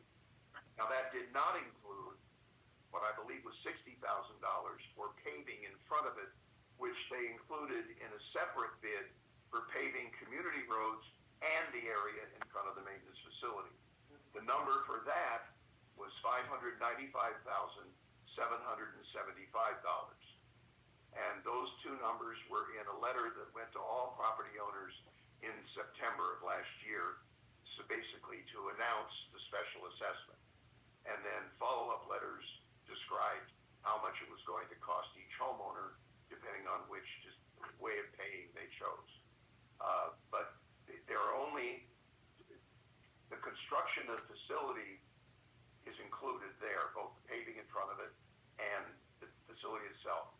Now, that did not include what I believe was $60,000 for paving in front of it, which they included in a separate bid for paving community roads and the area in front of the maintenance facility. The number for that was $595,775. And those two numbers were in a letter that went to all property owners in September of last year, so basically to announce the special assessment. And then follow-up letters described how much it was going to cost each homeowner, depending on which way of paying they chose. But there are only, the construction of the facility is included there, both the paving in front of it and the facility itself.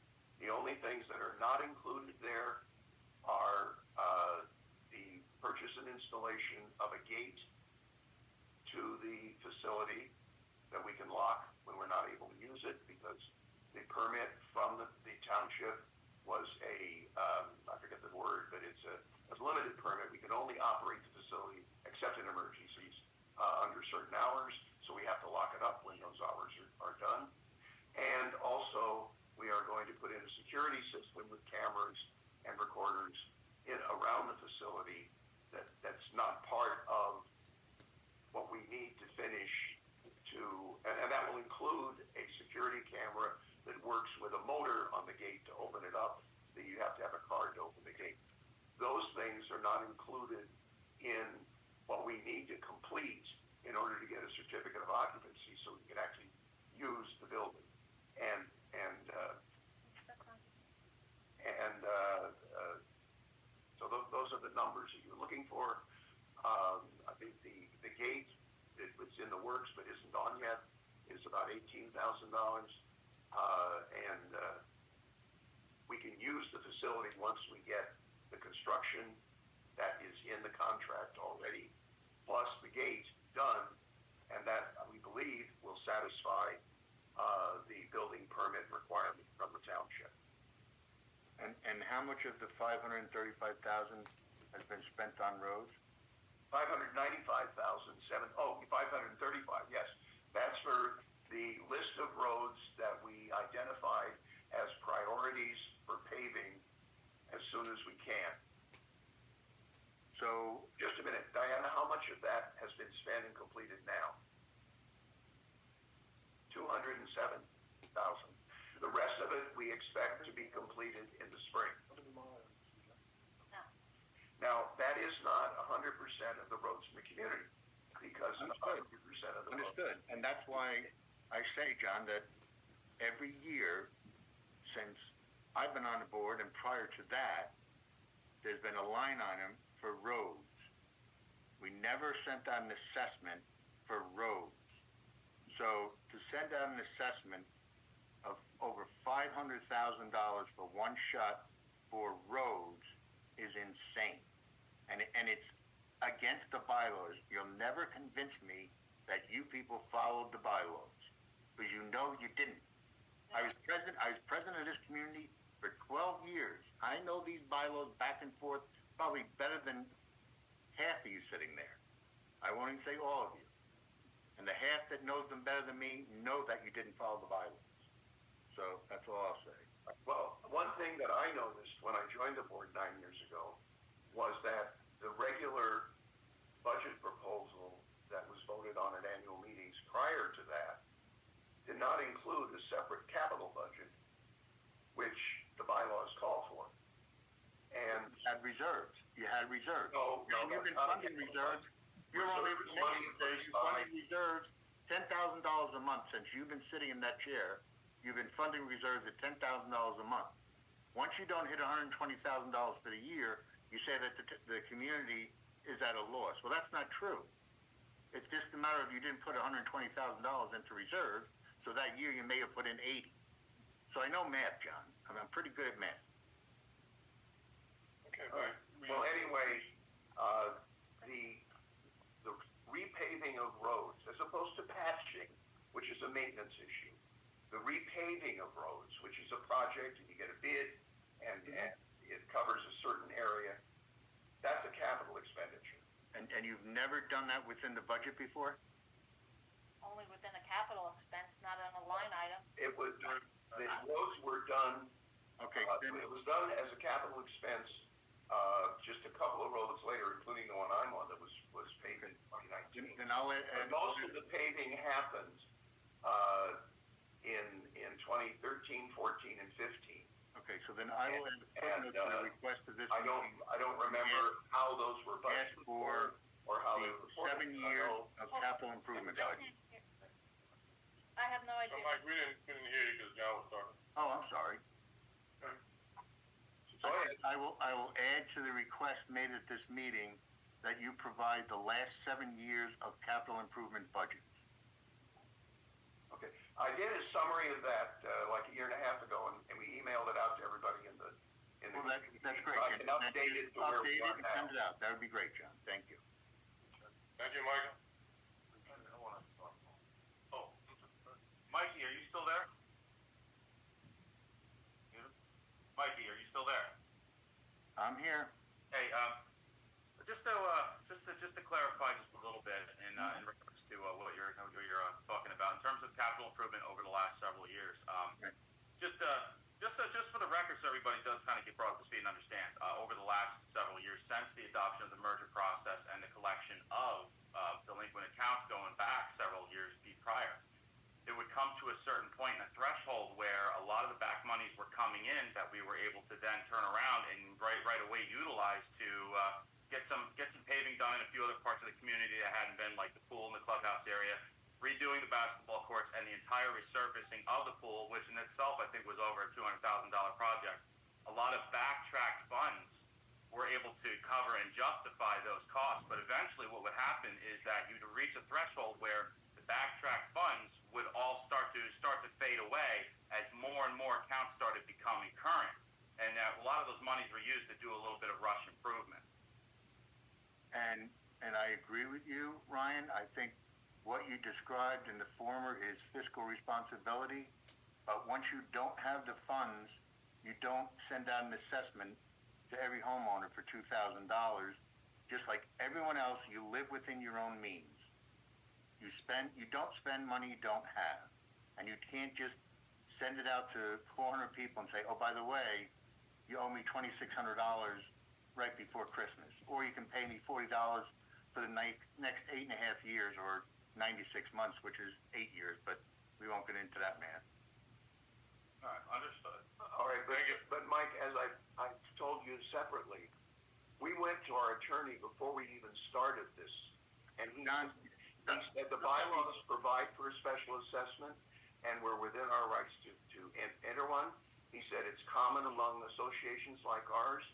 The only things that are not included there are the purchase and installation of a gate to the facility that we can lock when we're not able to use it, because the permit from the township was I forget the word, but it's a limited permit. We can only operate the facility except in emergencies under certain hours, so we have to lock it up when those hours are done. And also, we are going to put in a security system with cameras and recorders around the facility that's not part of what we need to finish and that will include a security camera that works with a motor on the gate to open it up, that you have to have a card to open the gate. Those things are not included in what we need to complete in order to get a certificate of occupancy so we can actually use the building. So those are the numbers that you're looking for. I think the gate that's in the works but isn't on yet is about $18,000. And we can use the facility once we get the construction that is in the contract already, plus the gate done, and that we believe will satisfy the building permit requirement from the township. And how much of the 535,000 has been spent on roads? 595,535, yes. That's for the list of roads that we identified as priorities for paving as soon as we can. So, Just a minute, Diana, how much of that has been spent and completed now? 207,000. The rest of it we expect to be completed in the spring. Now, that is not 100% of the roads in the community, because 100% of the roads. understood. And that's why I say, John, that every year since I've been on the board and prior to that, there's been a line item for roads. We never sent out an assessment for roads. So to send out an assessment of over $500,000 for one shot for roads is insane. And it's against the bylaws. You'll never convince me that you people followed the bylaws, because you know you didn't. I was president of this community for 12 years. I know these bylaws back and forth probably better than half of you sitting there. I won't even say all of you. And the half that knows them better than me know that you didn't follow the bylaws. So that's all I'll say. Well, one thing that I noticed when I joined the board 9 years ago was that the regular budget proposal that was voted on at annual meetings prior to that did not include a separate capital budget, which the bylaws call for. And you had reserves. You had reserves. No, you've been funding reserves. Your own information says you funded reserves $10,000 a month since you've been sitting in that chair. You've been funding reserves at $10,000 a month. Once you don't hit $120,000 for the year, you say that the community is at a loss. Well, that's not true. It's just a matter of you didn't put $120,000 into reserves, so that year you may have put in 80. So I know math, John. I'm pretty good at math. Okay, all right. Well, anyway, the repaving of roads, as opposed to patching, which is a maintenance issue, the repaving of roads, which is a project and you get a bid and it covers a certain area, that's a capital expenditure. And you've never done that within the budget before? Only within a capital expense, not on a line item. It was, the roads were done, okay, it was done as a capital expense, just a couple of roads later, including the one I'm on that was paved in 2019. Then I'll but most of the paving happened in 2013, 14, and 15. Okay, so then I will add a footnote to the request of this I don't remember how those were budgeted for or how the they were reported. 7 years of capital improvement budget. I have no idea. So Mike, we didn't hear you because John was talking. Oh, I'm sorry. I will add to the request made at this meeting that you provide the last 7 years of capital improvement budgets. Okay, I did a summary of that like a year and a half ago, and we emailed it out to everybody in the. Well, that's great. I can update it to where we are and now. send it out. That would be great, John. Thank you. Thank you, Michael. Oh, Mikey, are you still there? Mikey, are you still there? I'm here. Hey, just to clarify just a little bit in regards to what you're talking about in terms of capital improvement over the last several years. Just for the record, so everybody does kind of get brought up to speed and understands. Over the last several years, since the adoption of the merger process and the collection of delinquent accounts going back several years prior, it would come to a certain point in a threshold where a lot of the back monies were coming in that we were able to then turn around and right away utilize to get some paving done in a few other parts of the community that hadn't been, like the pool and the clubhouse area, redoing the basketball courts and the entire resurfacing of the pool, which in itself I think was over a $200,000 project. A lot of backtracked funds were able to cover and justify those costs, but eventually what would happen is that you'd reach a threshold where the backtracked funds would all start to fade away as more and more accounts started becoming current, and that a lot of those monies were used to do a little bit of rush improvement. And I agree with you, Ryan. I think what you described in the former is fiscal responsibility, but once you don't have the funds you don't send out an assessment to every homeowner for $2,000. Just like everyone else, you live within your own means. You don't spend money you don't have. And you can't just send it out to 400 people and say, oh, by the way, you owe me $2,600 right before Christmas. Or you can pay me $40 for the next 8.5 years or 96 months, which is 8 years, but we won't get into that math. All right, understood. All right, but Mike, as I told you separately, we went to our attorney before we even started this, and he said the bylaws provide for a special assessment, and we're within our rights to enter one. He said it's common among associations like ours,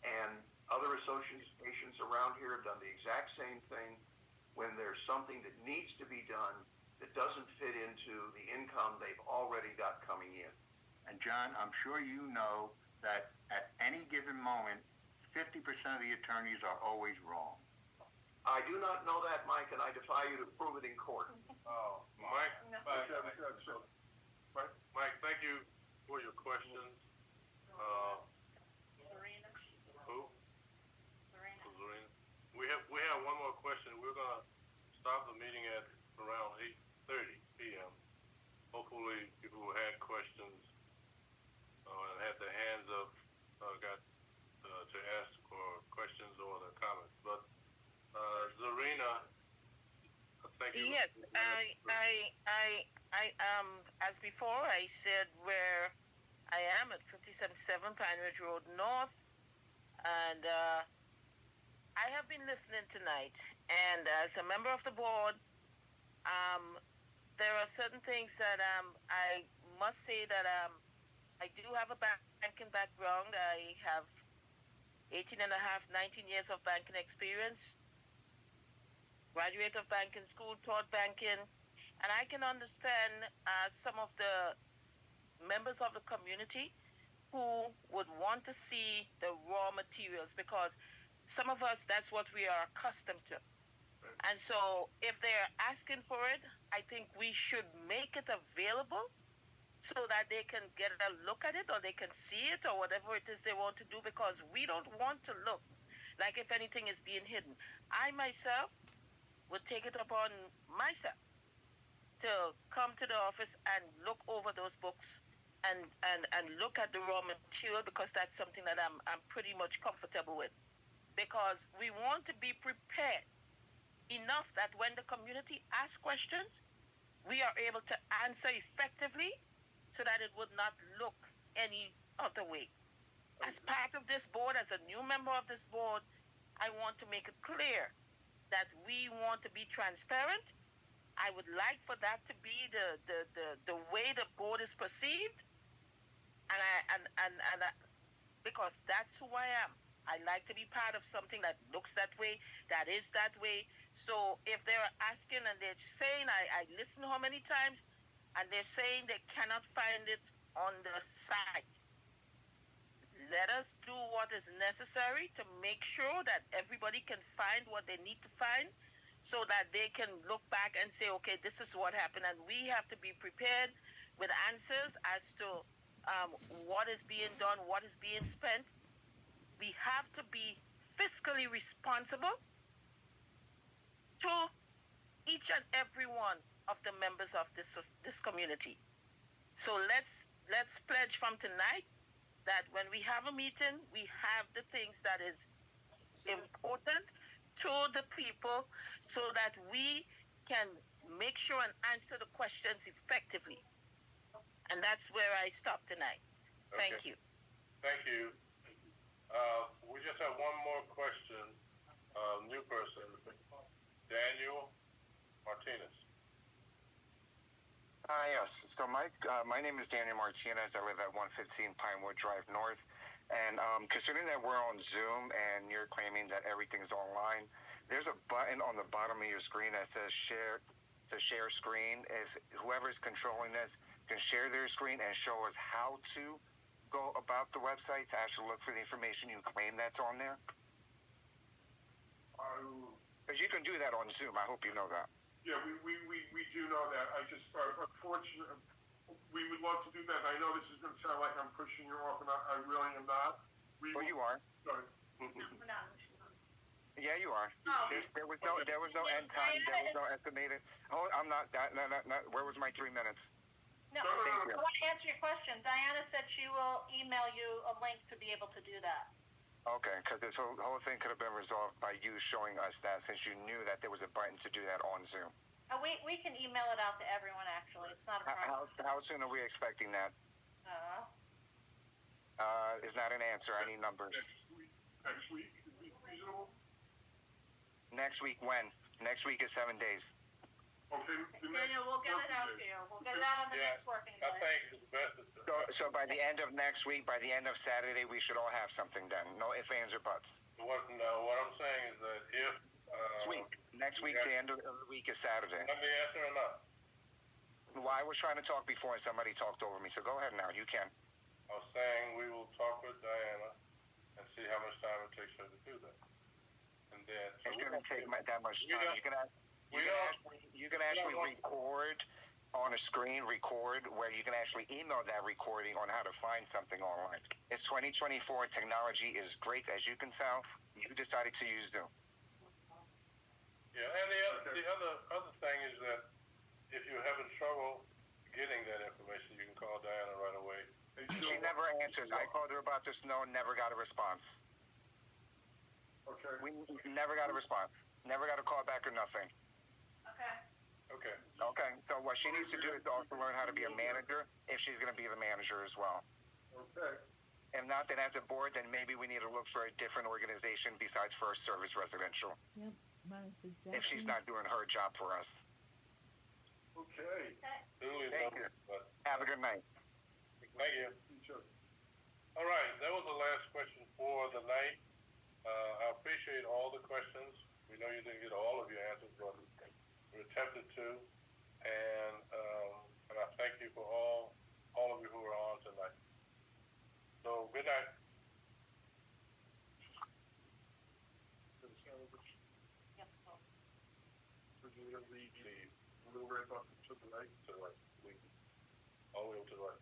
and other associations around here have done the exact same thing when there's something that needs to be done that doesn't fit into the income they've already got coming in. And John, I'm sure you know that at any given moment, 50% of the attorneys are always wrong. I do not know that, Mike, and I defy you to prove it in court. Oh, Mike, No. Mike, thank you for your questions. Who? Lorena. We have one more question. We're gonna stop the meeting at around 8:30 p.m. Hopefully, people who had questions and had their hands up got to ask or questions or their comments. But Zarina, thank you. Yes, I as before, I said where I am at 5077 Pine Ridge Road North, and I have been listening tonight, and as a member of the board, there are certain things that I must say that I do have a banking background. I have 18 and a half, 19 years of banking experience, graduate of banking school, taught banking, and I can understand some of the members of the community who would want to see the raw materials, because some of us, that's what we are accustomed to. And so if they're asking for it, I think we should make it available so that they can get a look at it, or they can see it, or whatever it is they want to do, because we don't want to look like if anything is being hidden. I myself would take it upon myself to come to the office and look over those books and look at the raw material, because that's something that I'm pretty much comfortable with. Because we want to be prepared enough that when the community asks questions, we are able to answer effectively so that it would not look any other way. As part of this board, as a new member of this board, I want to make it clear that we want to be transparent. I would like for that to be the way the board is perceived, and because that's who I am. I like to be part of something that looks that way, that is that way. So if they're asking and they're saying, I listen how many times, and they're saying they cannot find it on the site. Let us do what is necessary to make sure that everybody can find what they need to find, so that they can look back and say, okay, this is what happened. And we have to be prepared with answers as to what is being done, what is being spent. We have to be fiscally responsible to each and every one of the members of this community. So let's pledge from tonight that when we have a meeting, we have the things that is important to the people, so that we can make sure and answer the questions effectively. And that's where I stop tonight. Okay. Thank you. Thank you. We just have one more question. New person, Daniel Martinez. Yes. So, Mike, my name is Daniel Martinez. I live at 115 Pinewood Drive North. And considering that we're on Zoom and you're claiming that everything's online, there's a button on the bottom of your screen that says share screen. If whoever's controlling this can share their screen and show us how to go about the website to actually look for the information you claim that's on there. Because you can do that on Zoom. I hope you know that. Yeah, we do know that. I just, unfortunately, we would love to do that. I know this is going to sound like I'm pushing you off, and I really am not. Well, you are. Sorry. We're not. Yeah, you are. Oh. There was no end time. There was no estimated. Oh, I'm not. Where was my 3 minutes? No, Thank you. I want to answer your question. Diana said she will email you a link to be able to do that. Okay, because this whole thing could have been resolved by you showing us that, since you knew that there was a button to do that on Zoom. We can email it out to everyone, actually. It's not a problem. How soon are we expecting that? Is not an answer. I need numbers. Next week would be reasonable. Next week when? Next week is 7 days. Okay. Daniel, we'll get it out to you. We'll get it out on the next working day. I think it's best. So by the end of next week, by the end of Saturday, we should all have something done. No ifs, ands, or buts. What I'm saying is that if Next week, the end of the week is Saturday. Let me answer or not. Well, I was trying to talk before and somebody talked over me, so go ahead now. You can. I was saying we will talk with Diana and see how much time it takes her to do that. And then it's going to take that much time. You can actually record on a screen, where you can actually email that recording on how to find something online. It's 2024. Technology is great, as you can tell. You decided to use Zoom. Yeah, and the other thing is that if you're having trouble getting that information, you can call Diana right away. She never answers. I called her about this, never got a response. Okay. We never got a response. Never got a call back or nothing. Okay, so what she needs to do is also learn how to be a manager, if she's going to be the manager as well. Okay. If not, then as a board, then maybe we need to look for a different organization besides First Service Residential. Yep, that's exactly. If she's not doing her job for us. Okay. Thank you. Have a good night. Thank you. All right, that was the last question for the night. I appreciate all the questions. We know you didn't get all of your answers, but we attempted to. And I thank you for all of you who are on tonight. So, good night. Little red button to the right. To the right. All the way to the right.